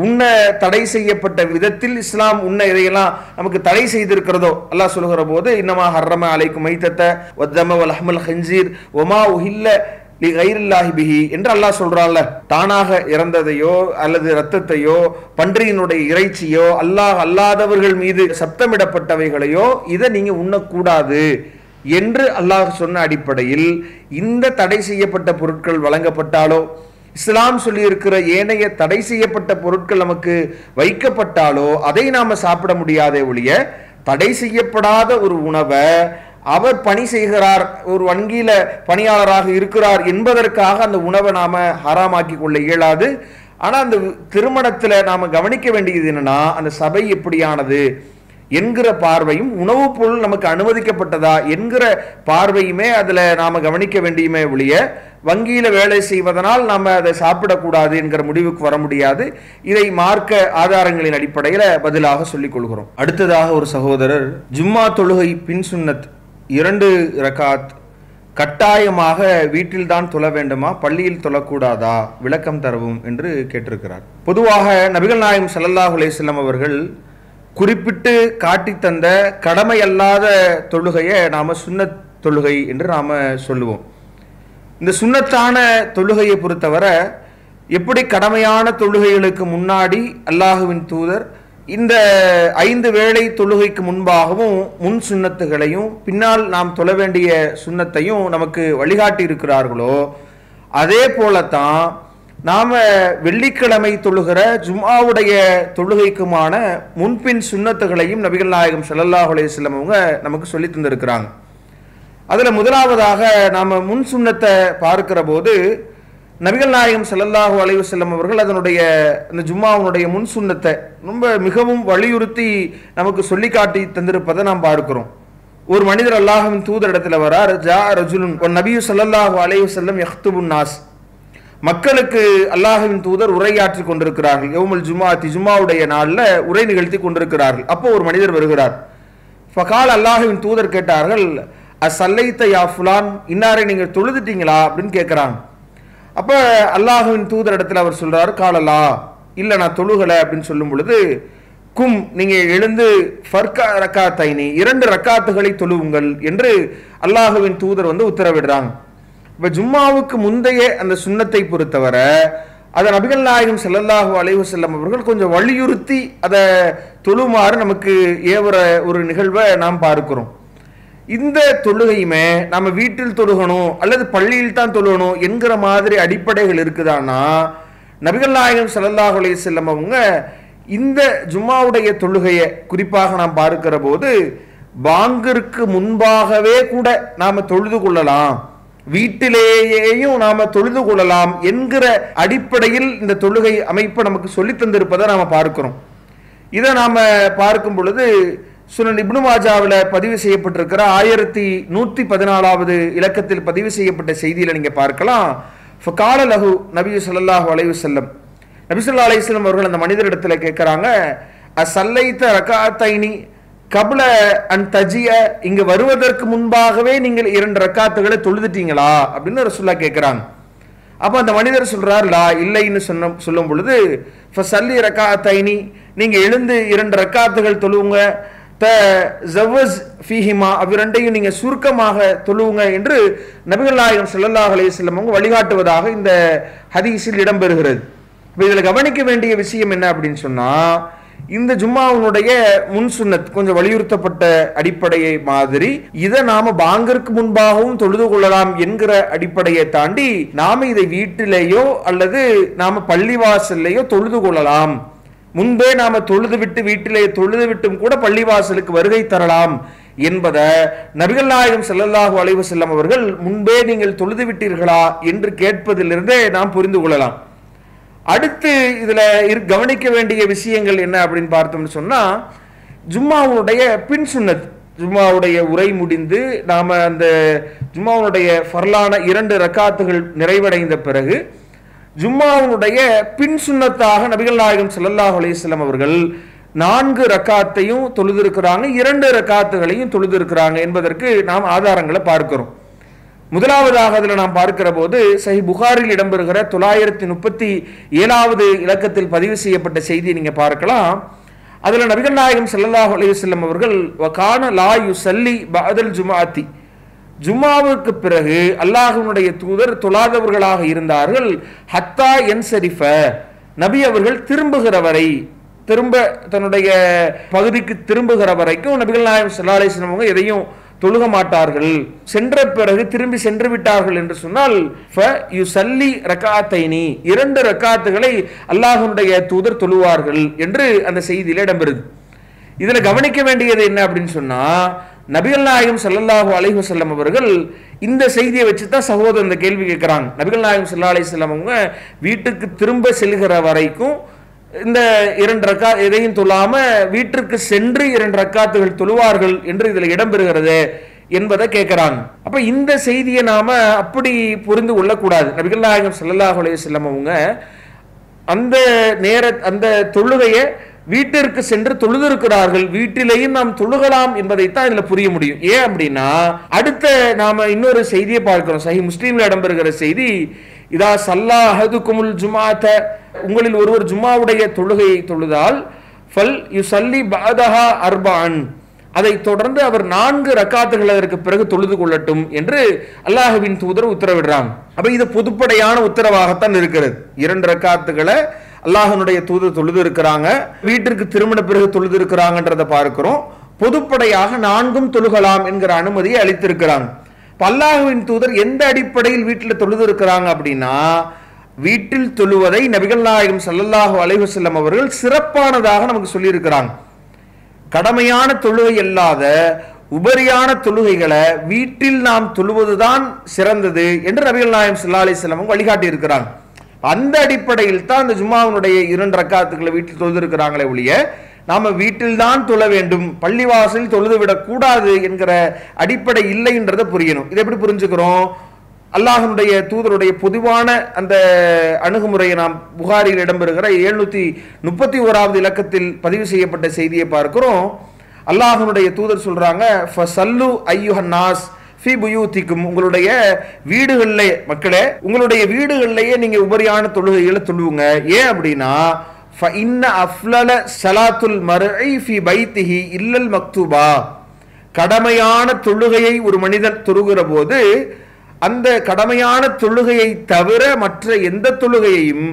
Speaker 2: உண்ண தடை செய்யப்பட்ட விதத்தில் இஸ்லாம் உண்ண இதையெல்லாம் நமக்கு தடை செய்திருக்கிறதோ அல்லாஹ் சொல்கிற போது இன்னமா ஹர்ரம அலைக்கும் மைத்தத்த வத்தம வல்ஹமல் ஹன்சீர் வமா உஹில்ல லிகைரில்லாஹி பிஹி என்று அல்லாஹ் சொல்றான்ல. தானாக இறந்ததையோ அல்லது இரத்தத்தையோ பன்றியினுடைய இறைச்சியோ அல்லாஹ் அல்லாதவர்கள் மீது சப்தமிடப்பட்டவைகளையோ இதை நீங்க உண்ணக்கூடாது என்று அல்லாஹ் சொன்ன அடிப்படையில் இந்த தடை செய்யப்பட்ட பொருட்கள் வழங்கப்பட்டாலோ, இஸ்லாம் சொல்லி இருக்கிற ஏனைய தடை செய்யப்பட்ட பொருட்கள் நமக்கு வைக்கப்பட்டாலோ அதை நாம சாப்பிட முடியாதே ஒழிய, தடை செய்யப்படாத ஒரு உணவை அவர் பணி செய்கிறார், ஒரு வங்கியில பணியாளராக இருக்கிறார் என்பதற்காக அந்த உணவை நாம ஹராமாக்கி கொள்ள இயலாது. ஆனா அந்த திருமணத்துல நாம கவனிக்க வேண்டியது என்னன்னா, அந்த சபை எப்படியானது என்கிற பார்வையும் உணவுப் பொருள் நமக்கு அனுமதிக்கப்பட்டதா என்கிற பார்வையுமே அதுல நாம கவனிக்க வேண்டியுமே ஒழிய, வங்கியில வேலை செய்வதனால் நாம அதை சாப்பிடக்கூடாது என்கிற முடிவுக்கு வர முடியாது. இதை மார்க்க ஆதாரங்களின் அடிப்படையில் பதிலாக சொல்லிக் கொள்கிறோம். அடுத்ததாக ஒரு சகோதரர், ஜும்மா தொழுகை பின் சுன்னத் 2 ரகாத் கட்டாயமாக வீட்டில் தான் தொழ வேண்டுமா, பள்ளியில் தொழக்கூடாதா, விளக்கம் தரவும் என்று கேட்டிருக்கிறார். பொதுவாக நபிகள் நாயகம் ஸல்லல்லாஹு அலைஹி வஸல்லம் அவர்கள் குறிப்பிட்டு காட்டி தந்த கடமை அல்லாத தொழுகையை நாம சுன்னத் தொழுகை என்று நாம சொல்லுவோம். இந்த சுன்னத்தான தொழுகையை பொறுத்தவரை எப்படி கடமையான தொழுகைகளுக்கு முன்னாடி அல்லாஹுவின் தூதர் இந்த 5 வேளை தொழுகைக்கு முன்பாகவும் முன் சுன்னத்துகளையும் பின்னால் நாம் தொழ வேண்டிய சுன்னத்தையும் நமக்கு வழிகாட்டி இருக்கிறார்களோ, அதே போலத்தான் நாம வெள்ளிக்கிழமை தொழுகிற ஜும்ஆவுடைய தொழுகைக்குமான முன்பின் சுன்னத்துகளையும் நபிகள் நாயகம் ஸல்லல்லாஹு அலைஹி வஸல்லம் அவங்க நமக்கு சொல்லி தந்திருக்கிறாங்க. அதுல முதலாவதாக நாம முன் சுன்னத்தை பார்க்கிற போது நபிகள் நாயகம் ஸல்லல்லாஹு அலைஹி வஸல்லம் அவர்கள் அதனுடைய அந்த ஜும்ஆவுடைய முன் சுன்னத்தை ரொம்ப மிகவும் வலியுறுத்தி நமக்கு சொல்லி காட்டி தந்திருப்பதை நாம் பார்க்கிறோம். ஒரு மனிதர் அல்லாஹ்வின் தூதர் இடத்துல வரார். ஜா ரஜுலுன் நபி ஸல்லல்லாஹு அலைஹி வஸல்லம் யக்துபுன் நாஸ், மக்களுக்கு அல்லாஹ்வின் தூதர் உரையாற்றி கொண்டிருக்கிறார்கள். யௌமுல் ஜும்ஆத்தி, ஜும்ஆவுடைய நாளில் உரை நிகழ்த்தி கொண்டிருக்கிறார்கள். அப்போ ஒரு மனிதர் வருகிறார். ஃபகால், அல்லாஹ்வின் தூதர் கேட்டார்கள், அஸ்ஸல்லைத யா ஃபுலான், இன்னாரை நீங்கள் தொழுதுட்டீங்களா அப்படின்னு கேட்குறாங்க. அப்போ அல்லாஹ்வின் தூதர் இடத்துல அவர் சொல்றாரு, காலலா, இல்லை நான் தொழுகலை அப்படின்னு சொல்லும் பொழுது, கும், நீங்க எழுந்து ஃபர்கா ரக்காத்தைனி, 2 ரக்காத்துகளை தொழுவுங்கள் என்று அல்லாஹ்வின் தூதர் உத்தரவிடுறாங்க. இப்போ ஜும்மாவுக்கு முந்தைய அந்த சுன்னத்தை பொறுத்தவரை அதை நபிகள் நாயகம் ஸல்லல்லாஹு அலைஹி வஸல்லம் அவர்கள் கொஞ்சம் வலியுறுத்தி அதை தொழுமாறு நமக்கு ஏவற ஒரு நிகழ்வை நாம் பார்க்கிறோம். இந்த தொழுகையுமே நம்ம வீட்டில் தொழுகணும் அல்லது பள்ளியில் தான் தொழுகணும் என்கிற மாதிரி அடிப்படைகள் இருக்குதானா, நபிகள் நாயகம் ஸல்லல்லாஹு அலைஹி வஸல்லம் அவங்க இந்த ஜும்மாவுடைய தொழுகையை குறிப்பாக நாம் பார்க்கிற போது பாங்கிற்கு முன்பாகவே கூட நாம தொழுது கொள்ளலாம், வீட்டிலேயேயும் நாம தொழுது கொள்ளலாம் என்கிற அடிப்படையில் இந்த தொழுகை அமைப்பை நமக்கு சொல்லி தந்திருப்பதை நாம பார்க்கிறோம். இதை நாம பார்க்கும் பொழுது சுனன் இப்னு மாஜாவில் பதிவு செய்யப்பட்டிருக்கிற 1114வது இலக்கத்தில் பதிவு செய்யப்பட்ட செய்தியில நீங்க பார்க்கலாம். ஃபகால லஹு நபி ஸல்லல்லாஹு அலைஹி வஸல்லம், நபி ஸல்லல்லாஹு அலைஹி வஸல்லம் அவர்கள் அந்த மனிதரிடத்துல கேட்கிறாங்க, அஸ்ஸல்லைத ரகாத்தைனி கப்ல அன் தஜிய, இங்க வருவதற்கு முன்பாகவே நீங்கள் 2 ரக்காத்துகளை தொழுதுட்டீங்களா அப்படின்னு ரசூலுல்லாஹ் கேட்கிறாங்க. அப்ப அந்த மனிதர் சொல்றார் லா இல்லைன்னு சொல்லும் பொழுது ஃபஸல்லி ரக்காத்தைனி, நீங்க எழுந்து 2 ரக்காத்துகள் தொழுவுங்க, தஸவ்வஜ் ஃபீஹிமா, அவ்விரண்டையும் நீங்க சுருக்கமாக தொழுவுங்க என்று நபிகள் நாயகம் ஸல்லல்லாஹு அலைஹி வஸல்லம் அவங்க வழிகாட்டுவதாக இந்த ஹதீஸில் இடம்பெறுகிறது. இப்போ இதில் கவனிக்க வேண்டிய விஷயம் என்ன அப்படின்னு சொன்னா, இந்த ஜும்மாவுடைய முன் சுன்னத் கொஞ்சம் வலியுறுத்தப்பட்ட அடிப்படையை மாதிரி இதை நாம பாங்கிற்கு முன்பாகவும் தொழுது கொள்ளலாம் என்கிற அடிப்படையை தாண்டி நாம இதை வீட்டிலேயோ அல்லது நாம பள்ளிவாசல்லையோ தொழுது கொள்ளலாம். முன்பே நாம தொழுது விட்டு வீட்டிலே தொழுது விட்டும் கூட பள்ளிவாசலுக்கு வருகை தரலாம் என்பதை நபிகள் நாயகம் ஸல்லல்லாஹு அலைஹி வஸல்லம் அவர்கள் முன்பே நீங்கள் தொழுது விட்டீர்களா என்று கேட்பதிலிருந்தே நாம் புரிந்து கொள்ளலாம். அடுத்து இதுல கவனிக்க வேண்டிய விஷயங்கள் என்ன அப்படின்னு பார்த்தோம்னு சொன்னா, ஜும்மாவுடைய பின் சுன்னத், ஜும்மாவுடைய உரை முடிந்து நாம அந்த ஜும்மாவுடைய ஃபர்லான 2 ரக்காத்துகள் நிறைவடைந்த பிறகு ஜும்மாவுடைய பின் சுன்னத்தாக நபிகள் நாயகம் ஸல்லல்லாஹு அலைஹி வஸல்லம் அவர்கள் 4 ரக்காத்தையும் தொழுதிருக்கிறாங்க, 2 ரக்காத்துகளையும் தொழுதிருக்கிறாங்க என்பதற்கு நாம் ஆதாரங்களை பார்க்கிறோம். முதலாவதாக அதில் நாம் பார்க்கிற போது சஹீஹ் புகாரில் இடம்பெறுகிற 937வது இலக்கத்தில் பதிவு செய்யப்பட்ட செய்தியை நீங்க பார்க்கலாம். அதுல நபிகள் நாயகம் ஸல்லல்லாஹு அலைஹி வஸல்லம் அவர்கள் வகான லா யுஸல்லி பஅதல் ஜும்ஆத்தி, ஜும்மாவுக்கு பிறகு அல்லாஹ்வுடைய தூதர் தொழாதவர்களாக இருந்தார்கள். ஹத்தா யன்சரிஃப, நபி அவர்கள் திரும்புகிற வரை, திரும்ப தன்னுடைய பகுதிக்கு திரும்புகிற வரைக்கும் நபிகள் நாயகம் ஸல்லல்லாஹு அலைஹி வஸல்லம் அவங்க எதையும் தொழுக மாட்டார்கள். சென்ற பிறகு திரும்பி சென்று விட்டார்கள் என்று சொன்னால் யுஸல்லி ரக்காத்தைனி, 2 ரக்காத்துகளை அல்லாஹ்வுடைய தூதர் தொழுவார்கள் என்று அந்த செய்தியில இடம்பெறுது. இதுல கவனிக்க வேண்டியது என்ன அப்படின்னு சொன்னா, நபிகள் நாயகம் ஸல்லல்லாஹு அலைஹி வஸல்லம் அவர்கள் இந்த செய்தியை வச்சு தான் சகோதரர் இந்த கேள்வி கேட்கிறாங்க. நபிகள் நாயகம் ஸல்லல்லாஹு அலைஹி வஸல்லம் அவங்க வீட்டுக்கு திரும்ப செல்கிற வரைக்கும் இந்த 2 ரக்கா எதையும் தொழாம வீட்டிற்கு சென்று 2 ரக்காத்துகள் தொழுவார்கள் என்று இதுல இடம்பெறுகிறது என்பதை கேட்கிறாங்க. அப்ப இந்த செய்தியை நாம அப்படி புரிந்து கொள்ளக்கூடாது. நபிகள் நாயகம் ஸல்லல்லாஹு அலைஹி வஸல்லம் அவங்க அந்த தொழுகையை வீட்டிற்கு சென்று தொழுதிருக்கிறார்கள், வீட்டிலேயும் நாம் தொழுகலாம் என்பதைத்தான் இதுல புரிய முடியும். ஏன் அப்படின்னா அடுத்த நாம இன்னொரு செய்தியை பார்க்கிறோம். சஹீஹ் முஸ்லிம்ல இடம்பெறுகிற செய்தி, இதா சல்லா அஹதுகுமுல் ஜுமாஅத, உங்களில் ஒருவர் ஜும்மாவுடைய தொழுகையை தொழுதால் ஃபல் யுஸல்லி பஅதஹா அர்பஅன், அதை தொடர்ந்து அவர் 4 ரக்காத்துகள் அதற்கு பிறகு தொழுது கொள்ளட்டும் என்று அல்லாஹ்வின் தூதர் உத்தரவிடுறாங்க. அப்ப இது பொதுப்படையான உத்தரவாகத்தான் இருக்கிறது. 2 ரக்காத்துகளை அல்லாஹ்வுடைய தூதர் தொழுது இருக்கிறாங்க, வீட்டிற்கு திருமண பிறகு தொழுது இருக்கிறாங்கன்றதை பார்க்கிறோம். பொதுப்படையாக 4ம் தொழுகலாம் என்கிற அனுமதியை அளித்திருக்கிறாங்க. அல்லாஹ்வின் தூதர் எந்த அடிப்படையில் வீட்டில் தொழுது இருக்கிறாங்க அப்படின்னா, வீட்டில் தொழுவதை நபிகள் நாயகம் ஸல்லல்லாஹு அலைஹி வஸல்லம் அவர்கள் சிறப்பானதாக நமக்கு சொல்லி இருக்கிறாங்க. கடமையான தொழுகை அல்லாத உபரியான தொழுகைகளை வீட்டில் நாம் தொழுவதுதான் சிறந்தது என்று நபிகள் நாயகம் ஸல்லல்லாஹு அலைஹி வஸல்லம் வழிகாட்டி இருக்கிறாங்க. அந்த அடிப்படையில் தான் அந்த ஜும்மாவுடைய 2 ரக்காத்துக்களை வீட்டில் தொழுது இருக்கிறாங்களே ஒழிய நாம வீட்டில் தான் தொழ வேண்டும், பள்ளிவாசலில் தொழுது விடக் கூடாது என்கிற அடிப்படை இல்லைன்றதை புரியணும். இதை எப்படி புரிஞ்சுக்கிறோம்? அல்லாஹ்வுடைய தூதருடைய பொதுவான அந்த அணுகுமுறையை நாம் புகாரில் இடம்பெறுகிற 731வது இலக்கத்தில் பதிவு செய்யப்பட்ட செய்தியை பார்க்கிறோம். அல்லாஹ்வுடைய தூதர் சொல்றாங்க, ஃபஸல்லு அய்யுஹன் நாஸ் ஃபீ புயூத்திக்கும், உங்களுடைய வீடுகளிலே, மக்களே உங்களுடைய வீடுகளிலேயே நீங்க உபரியான தொழுகைகளை தொழுவுங்க. ஏன் அப்படின்னா ஃபஇன்ன அஃலல ஸலாத்துல் மர்இ ஃபீ பைத்திஹி இல்லல் மக்தூபா, கடமையான தொழுகையை ஒரு மனிதன் தொழுகிற போது அந்த கடமையான தொழுகையை தவிர மற்ற எந்த தொழுகையையும்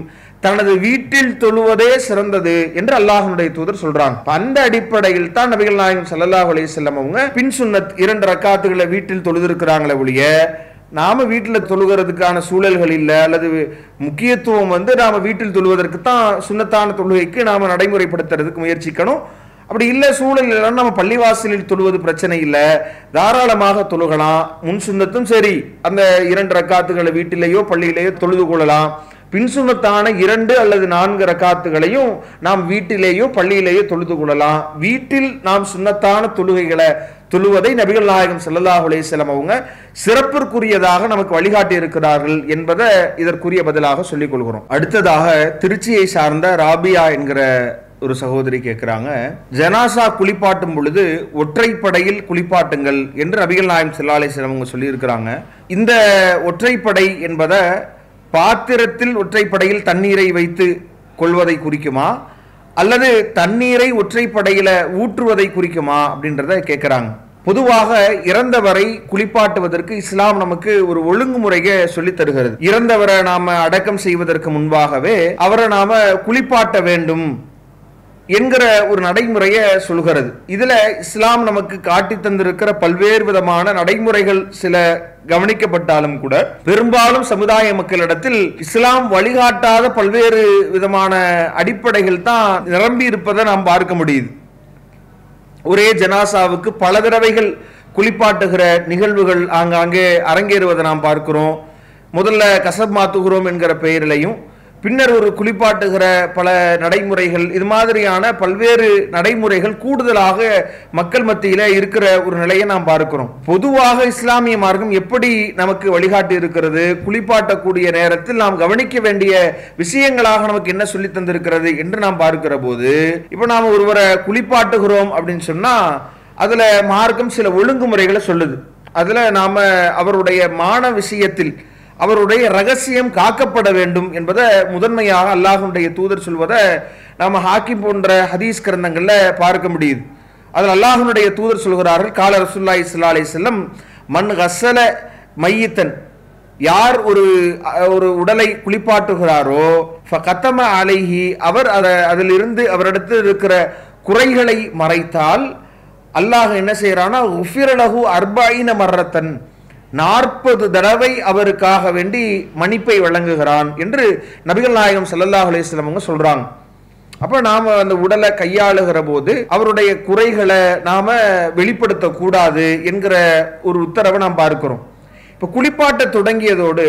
Speaker 2: தனது வீட்டில் தொழுவதே சிறந்தது என்று அல்லாஹ்வுடைய தூதர் சொல்றாங்க. அந்த அடிப்படையில் தான் நபிகள் நாயகம் ஸல்லல்லாஹு அலைஹி வஸல்லம் அவங்க பின் சுன்னத் 2 ரக்காத்துகளை வீட்டில் தொழுதிருக்கிறாங்களே ஒழிய நாம வீட்டில் தொழுகிறதுக்கான சூழல்கள் இல்லை, அல்லது முக்கியத்துவம் நாம வீட்டில் தொழுவதற்கு தான் சுன்னத்தான தொழுகைக்கு நாம நடைமுறைப்படுத்துறதுக்கு முயற்சிக்கணும். அப்படி இல்லை, சூழல் இல்லைன்னா நம்ம பள்ளிவாசலில் தொழுவது பிரச்சனை இல்லை, தாராளமாக தொழுகலாம். முன் சுன்னத்தும் சரி, அந்த 2 ரக்காத்துகளை வீட்டிலேயோ பள்ளியிலேயோ தொழுது கொள்ளலாம். பின் சுன்னத்தான 2 அல்லது 4 ரக்காத்துகளையும் நாம் வீட்டிலேயோ பள்ளியிலேயோ தொழுது கொள்ளலாம். வீட்டில் நாம் சுன்னத்தான தொழுகைகளை தொழுவதை நபிகள் நாயகம் ஸல்லல்லாஹு அலைஹி வஸல்லம் அவங்க சிறப்பிற்குரியதாக நமக்கு வழிகாட்டி இருக்கிறார்கள் என்பதை இதற்குரிய பதிலாக சொல்லிக் கொள்கிறோம். அடுத்ததாக திருச்சியை சார்ந்த ராபியா என்கிற ஒரு சகோதரி கேட்கிறாங்க, ஜனாசா குளிப்பாட்டும் பொழுது ஒற்றைப்படையில் குளிப்பாட்டுங்கள் என்று நபிகள் நாயகம் ஸல்லல்லாஹு அலைஹி வஸல்லம் அவங்க சொல்லி இருக்கிறாங்க. இந்த ஒற்றைப்படை என்பதை பாத்திரத்தில் ஒற்றைப்படையில் தண்ணீரை வைத்து கொள்வதை குறிக்குமா, அல்லது தண்ணீரை ஒற்றைப்படையில ஊற்றுவதை குறிக்குமா அப்படின்றத கேட்கிறாங்க. பொதுவாக இறந்தவரை குளிப்பாட்டுவதற்கு இஸ்லாம் நமக்கு ஒரு ஒழுங்குமுறையை சொல்லி தருகிறது. இறந்தவரை நாம அடக்கம் செய்வதற்கு முன்பாகவே அவரை நாம குளிப்பாட்ட வேண்டும் என்கிற ஒரு நடைமுறையை சொல்கிறது. இதுல இஸ்லாம் நமக்கு காட்டி தந்திருக்கிற பல்வேறு விதமான நடைமுறைகள் சில கவனிக்கப்பட்டாலும் கூட பெரும்பாலும் சமுதாய மக்களிடத்தில் இஸ்லாம் வழிகாட்டாத பல்வேறு விதமான அடிப்படைகள் தான் நிரம்பி இருப்பதை நாம் பார்க்க முடியுது. ஒரே ஜனாசாவுக்கு பல தடவைகள் குளிப்பாட்டுகிற நிகழ்வுகள் ஆங்காங்கே அரங்கேறுவதை நாம் பார்க்கிறோம். முதல்ல கசப் மாத்துகிறோம் என்கிற பெயரிலையும் பின்னர் ஒரு குளிப்பாட்டுகிற பல நடைமுறைகள், இது மாதிரியான பல்வேறு நடைமுறைகள் கூடுதலாக மக்கள் மத்தியில இருக்கிற ஒரு நிலையை நாம் பார்க்கிறோம். பொதுவாக இஸ்லாமிய மார்க்கம் எப்படி நமக்கு வழிகாட்டி இருக்கிறது, குளிப்பாட்டக்கூடிய நேரத்தில் நாம் கவனிக்க வேண்டிய விஷயங்களாக நமக்கு என்ன சொல்லி தந்திருக்கிறது என்று நாம் பார்க்கிற போது, இப்ப நாம் ஒருவரை குளிப்பாட்டுகிறோம் அப்படின்னு சொன்னா அதுல மார்க்கம் சில ஒழுங்குமுறைகளை சொல்லுது. அதுல நாம அவருடைய மான விஷயத்தில் அவருடைய ரகசியம் காக்கப்பட வேண்டும் என்பதை முதன்மையாக அல்லாஹ்வுடைய தூதர் சொல்வதை நாம ஹாக்கிம் போன்ற ஹதீஸ் கிரந்தங்கள்ல பார்க்க முடியுது. அதில் அல்லாஹ்வுடைய தூதர் சொல்கிறார்கள், கால ரசூலுல்லாஹி ஸல்லல்லாஹு அலைஹி வஸல்லம் மன் கஸல மையித்தன், யார் ஒரு உடலை குளிப்பாட்டுகிறாரோ ஃபகதம அலைஹி, அவர் அதிலிருந்து அவரிடத்தில் இருக்கிற குறைகளை மறைத்தால் அல்லாஹ் என்ன செய்யறானா உஃபிரலஹு அர்பஈன மர்ரத்தன், 40 தடவை அவருக்காக வேண்டி மன்னிப்பை வழங்குகிறான் என்று நபிகள் நாயகம் ஸல்லல்லாஹு அலைஹி வஸல்லம் அவங்க சொல்றாங்க. அப்ப நாம அந்த உடலை கையாளுகிற போது அவருடைய குறைகளை நாம வெளிப்படுத்த கூடாது என்கிற ஒரு உத்தரவை நாம் பார்க்கிறோம். இப்ப குளிப்பாட்ட தொடங்கியதோடு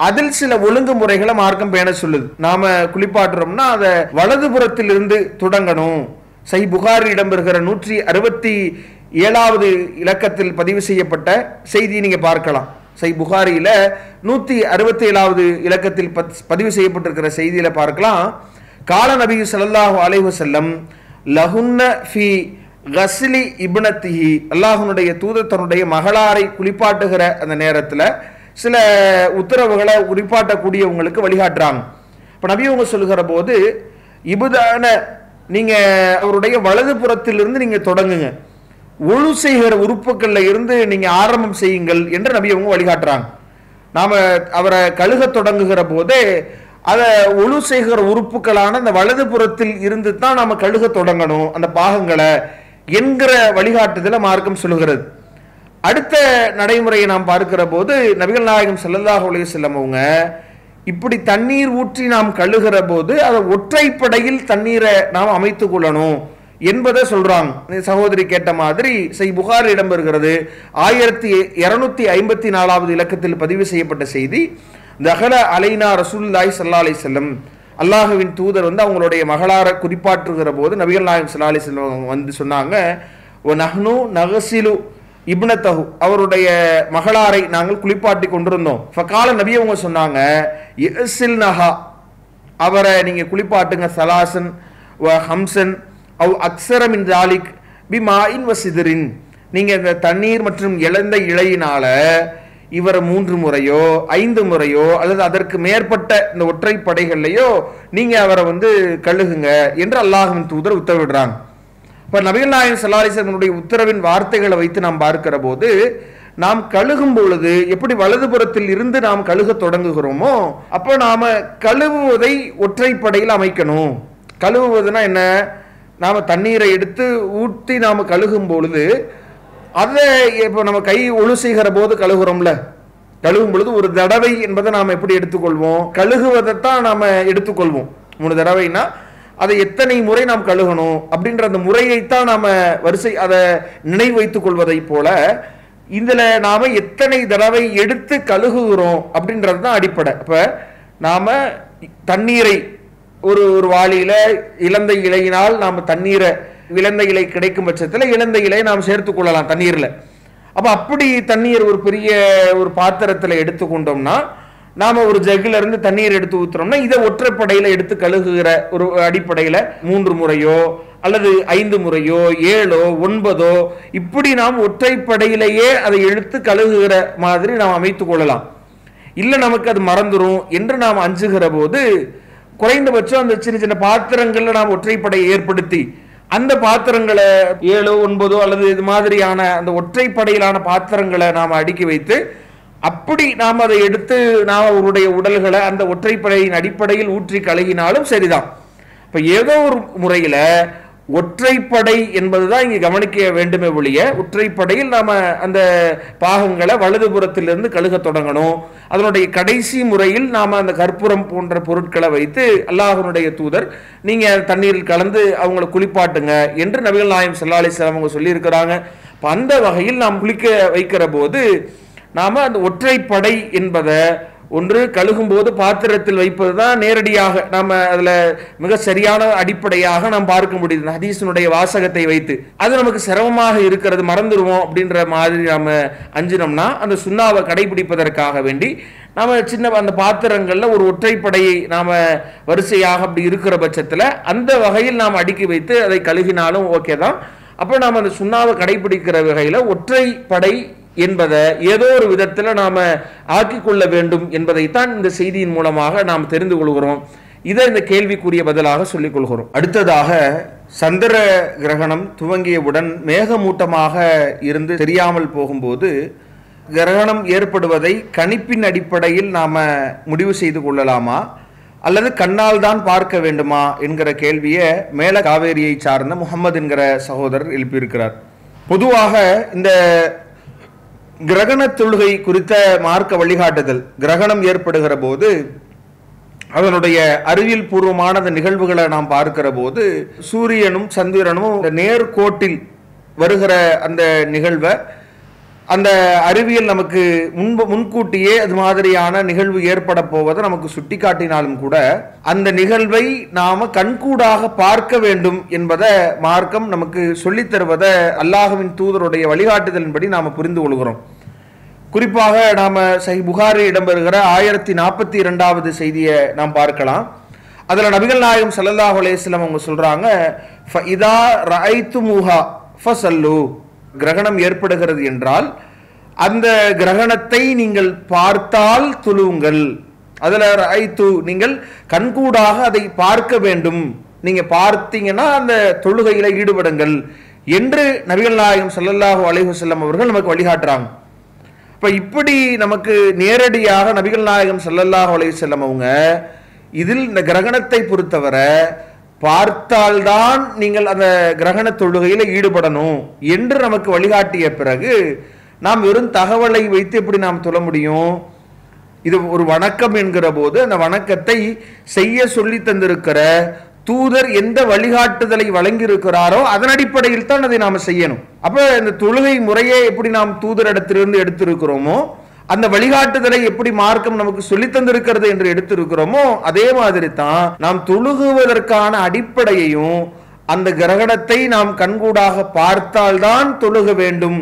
Speaker 2: அதில் சில ஒழுங்குமுறைகளை மார்க்கம் பேண சொல்லுது. நாம குளிப்பாட்டுறோம்னா அதை வலதுபுறத்தில் இருந்து தொடங்கணும். சஹீஹ் புகாரி இடம்பெறுகிற 167வது இலக்கத்தில் பதிவு செய்யப்பட்ட செய்தியை நீங்க பார்க்கலாம். சஹீஹ் புகாரியில 167வது இலக்கத்தில் பதிவு செய்யப்பட்டிருக்கிற செய்தியில பார்க்கலாம், கால நபி ஸல்லல்லாஹு அலைஹி வஸல்லம் லஹுன்ன ஃபி கஸ்லி இப்னத்திஹி, அல்லாஹ்வுடைய தூதர் தன்னுடைய மகளாரை குளிப்பாட்டுகிற அந்த நேரத்துல சில உத்தரவுகளை குளிப்பாட்டக்கூடியவங்களுக்கு வழிகாட்டுறாங்க. இப்ப நபி அவங்க சொல்லுகிற போது இபுதான, நீங்க அவருடைய வலது புறத்திலிருந்து நீங்க தொடங்குங்க, ஒழு செய்கிற உறுப்புகள்ல இருந்து நீங்க ஆரம்பம் செய்யுங்கள் என்று நபி அவங்க வழிகாட்டுறாங்க. நாம அவரை கழுக தொடங்குகிற போதே அதை ஒழு செய்கிற உறுப்புகளான அந்த வலது புறத்தில் இருந்து தான் நாம கழுக தொடங்கணும் அந்த பாகங்களை என்கிற வழிகாட்டுதல மார்க்கம் சொல்லுகிறது. அடுத்த நடைமுறையை நாம் பார்க்கிற போது நபிகள் நாயகம் ஸல்லல்லாஹு அலைஹி வஸல்லம் அவங்க இப்படி தண்ணீர் ஊற்றி நாம் கழுகிற போது அதை ஒற்றைப்படையில் தண்ணீரை நாம் அமைத்துக் கொள்ளணும் என்பதை சொல்றாங்க. சகோதரி கேட்ட மாதிரி சஹீஹ் புகாரி இடம்பெறுகிறது 1254வது இலக்கத்தில் பதிவு செய்யப்பட்ட செய்தி, தஹல அலைனா ரசூலுல்லாஹி ஸல்லல்லாஹு அலைஹி வஸல்லம், அல்லாஹ்வின் தூதர் அவங்களுடைய மகளாரை குறிப்பாற்றுகிற போது நபிகள் நாயகம் ஸல்லல்லாஹு அலைஹி வஸல்லம் வந்து சொன்னாங்க, வ நஹ்னு நகசிலு இப்னத்தஹு, அவருடைய மகளாரை நாங்கள் குளிப்பாட்டி கொண்டிருந்தோம். ஃபகால நபி அவங்க சொன்னாங்க, யஸில்னஹா, அவரை நீங்க குளிப்பாட்டுங்க, சலாசன் வ ஹம்சன் அவ் அக்ஸர மின் ஜாலிக் பிமாஇன் வ சிதரின், நீங்க இந்த தண்ணீர் மற்றும் இழந்த இலையினால இவரை 3 முறையோ 5 முறையோ அல்லது அதற்கு மேற்பட்ட இந்த ஒற்றைப்படைகள்லையோ நீங்க அவரை கழுகுங்க என்று அல்லாஹ்வின் தூதர் உத்தரவிடுறாங்க. இப்ப நபிகள் நாயகம் ஸல்லல்லாஹு அலைஹி வஸல்லம் உத்தரவின் வார்த்தைகளை வைத்து நாம் பார்க்கிற போது, நாம் கழுகும் பொழுது எப்படி வலதுபுறத்தில் இருந்து நாம் கழுக தொடங்குகிறோமோ அப்போ நாம கழுவுவதை ஒற்றைப்படையில் அமைக்கணும். கழுவுவதுனா என்ன, நாம தண்ணீரை எடுத்து ஊற்றி நாம கழுகும் பொழுது அதை இப்போ நம்ம கை ஒழு செய்கிற போது கழுகுறோம்ல, கழுகும் பொழுது ஒரு தடவை என்பதை நாம் எப்படி எடுத்துக்கொள்வோம், கழுகுவதைத்தான் நாம எடுத்துக்கொள்வோம். 3 தடவைனா அதை எத்தனை முறை நாம் கழுகணும் அப்படின்ற அந்த முறையைத்தான் நாம வரிசை அதை நினைவு வைத்துக் கொள்வதை போல இதுல நாம எத்தனை தடவை எடுத்து கழுகுகிறோம் அப்படின்றது தான் அடிப்படை. அப்ப நாம தண்ணீரை ஒரு வாளியில இழந்த இலையினால் நாம தண்ணீரை, இழந்த இலை கிடைக்கும் பட்சத்தில் இழந்த இலையை நாம் சேர்த்துக் கொள்ளலாம் தண்ணீர்ல. அப்ப அப்படி தண்ணீர் ஒரு பெரிய ஒரு பாத்திரத்துல எடுத்துக்கொண்டோம்னா, நாம ஒரு ஜக்கில இருந்து தண்ணீர் எடுத்து ஊத்துறோம்னா இதை ஒற்றைப்படையில எடுத்து கழுகுகிற ஒரு அடிப்படையில 3 முறையோ அல்லது 5 முறையோ 7ஓ 9ஓ இப்படி நாம் ஒற்றைப்படையிலேயே அதை எடுத்து கழுகுகிற மாதிரி நாம் அமைத்துக் கொள்ளலாம். இல்லை நமக்கு அது மறந்துடும் என்று நாம் அஞ்சுகிற போது குறைந்தபட்சம் அந்த சின்ன சின்ன பாத்திரங்கள்ல நாம் ஒற்றைப்படையை ஏற்படுத்தி அந்த பாத்திரங்களை 7 9 அல்லது இது மாதிரியான அந்த ஒற்றைப்படையிலான பாத்திரங்களை நாம் அடுக்கி வைத்து அப்படி நாம் அதை எடுத்து நாம் அவருடைய உடல்களை அந்த ஒற்றைப்படையின் அடிப்படையில் ஊற்றி கழுகினாலும் சரிதான். இப்போ ஏதோ ஒரு முறையில் ஒற்றைப்படை என்பதுதான் இங்கே கவனிக்க வேண்டுமே ஒழிய, ஒற்றைப்படையில் நாம் அந்த பாகங்களை வலதுபுறத்திலிருந்து கழுக தொடங்கணும். அதனுடைய கடைசி முறையில் நாம் அந்த கற்பூரம் போன்ற பொருட்களை வைத்து அல்லாஹ்வுடைய தூதர் நீங்கள் தண்ணீரில் கலந்து அவங்களை குளிப்பாட்டுங்க என்று நபிகள் நாயகம் ஸல்லல்லாஹு அலைஹி வஸல்லம் அவங்க சொல்லியிருக்கிறாங்க. இப்போ அந்த வகையில் நாம் குளிக்க வைக்கிற போது நாம் அந்த ஒற்றைப்படை என்பதை ஒன்று கழுகும் போது பாத்திரத்தில் வைப்பது தான் நேரடியாக நாம் அதில் மிக சரியான அடிப்படையாக நாம் பார்க்க முடியுது. ஹதீஸினுடைய வாசகத்தை வைத்து அது நமக்கு சிரமமாக இருக்கிறது, மறந்துடுவோம் அப்படின்ற மாதிரி நாம் அஞ்சினோம்னா அந்த சுண்ணாவை கடைபிடிப்பதற்காக வேண்டி நாம் சின்ன அந்த பாத்திரங்களில் ஒரு ஒற்றைப்படையை நாம் வரிசையாக அப்படி இருக்கிற பட்சத்தில் அந்த வகையில் நாம் அடுக்கி வைத்து அதை கழுகினாலும் ஓகே தான். அப்போ நாம் அந்த சுண்ணாவை கடைபிடிக்கிற வகையில் ஒற்றைப்படை என்பதை ஏதோ ஒரு விதத்தில் நாம் ஆக்கிக்கொள்ள வேண்டும் என்பதைத்தான் இந்த செய்தியின் மூலமாக நாம் தெரிந்து கொள்கிறோம். இதை இந்த கேள்விக்குரிய பதிலாக சொல்லிக் கொள்கிறோம். அடுத்ததாக, சந்திர கிரகணம் துவங்கியவுடன் மேகமூட்டமாக இருந்து தெரியாமல் போகும்போது கிரகணம் ஏற்படுவதை கணிப்பின் அடிப்படையில் நாம் முடிவு செய்து கொள்ளலாமா அல்லது கண்ணால் தான் பார்க்க வேண்டுமா என்கிற கேள்வியை மேல காவேரியை சார்ந்த முகமது என்கிற சகோதரர் எழுப்பியிருக்கிறார். பொதுவாக இந்த கிரகண தொழுகை குறித்த மார்க்க வழிகாட்டுதல், கிரகணம் ஏற்படுகிற போது அதனுடைய அறிவியல் பூர்வமான அந்த நிகழ்வுகளை நாம் பார்க்கிற போது சூரியனும் சந்திரனும் நேர்கோட்டில் வருகிற அந்த நிகழ்வை அந்த அறிவியல் நமக்கு முன்கூட்டியே அது மாதிரியான நிகழ்வு ஏற்பட போவதை நமக்கு சுட்டி காட்டினாலும் கூட அந்த நிகழ்வை நாம கண்கூடாக பார்க்க வேண்டும் என்பதை மார்க்கம் நமக்கு சொல்லித் தருவதை அல்லாஹ்வின் தூதருடைய வழிகாட்டுதலின்படி நாம் புரிந்து கொள்கிறோம். குறிப்பாக நாம சஹீஹ் புகாரி இடம்பெறுகிற 1042வது செய்தியை நாம் பார்க்கலாம். அதுல நபிகள் நாயகம் ஸல்லல்லாஹு அலைஹி வஸல்லம் அவங்க சொல்றாங்க, ஃபஇதா ரஅய்துமுஹா ஃபஸல்லு, கிரகணம் ஏற்படுகிறது என்றால் அந்த கிரகணத்தை நீங்கள் பார்த்தால் தொழுவுங்கள். அதுல ரஅய்து, நீங்கள் கண்கூடாக அதை பார்க்க வேண்டும், நீங்க பார்த்தீங்கன்னா அந்த தொழுகையில ஈடுபடுங்கள் என்று நபிகள் நாயகம் ஸல்லல்லாஹு அலைஹி வஸல்லம் அவர்கள் நமக்கு வழிகாட்டுறாங்க. இப்ப இப்படி நமக்கு நேரடியாக நபிகள் நாயகம் ஸல்லல்லாஹு அலைஹி வஸல்லம் அவங்க இதில் இந்த கிரகணத்தை பொறுத்தவரை பார்த்தால்தான் நீங்கள் அந்த கிரகண தொழுகையில் ஈடுபடணும் என்று நமக்கு வழிகாட்டிய பிறகு நாம் வெறும் தகவலை வைத்து எப்படி நாம் தொழ முடியும்? இது ஒரு வணக்கம் என்கிற போது அந்த வணக்கத்தை செய்ய சொல்லி தந்திருக்கிற தூதர் எந்த வழிகாட்டுதலை வழங்கி இருக்கிறாரோ அதன் அடிப்படையில் தான் அதை நாம் செய்யணும். அப்ப இந்த தொழுகை முறையை எப்படி நாம் தூதரிடத்திலிருந்து எடுத்திருக்கிறோமோ, அந்த வழிகாட்டுதலை எப்படி மார்க்கம் நமக்கு சொல்லி தந்திருக்கிறது என்று எடுத்திருக்கிறோமோ, அதே மாதிரி தான் நாம் தொழுகுவதற்கான அடிப்படையையும் அந்த கிரகணத்தை நாம் கண்கூடாக பார்த்தால்தான் தொழுக வேண்டும்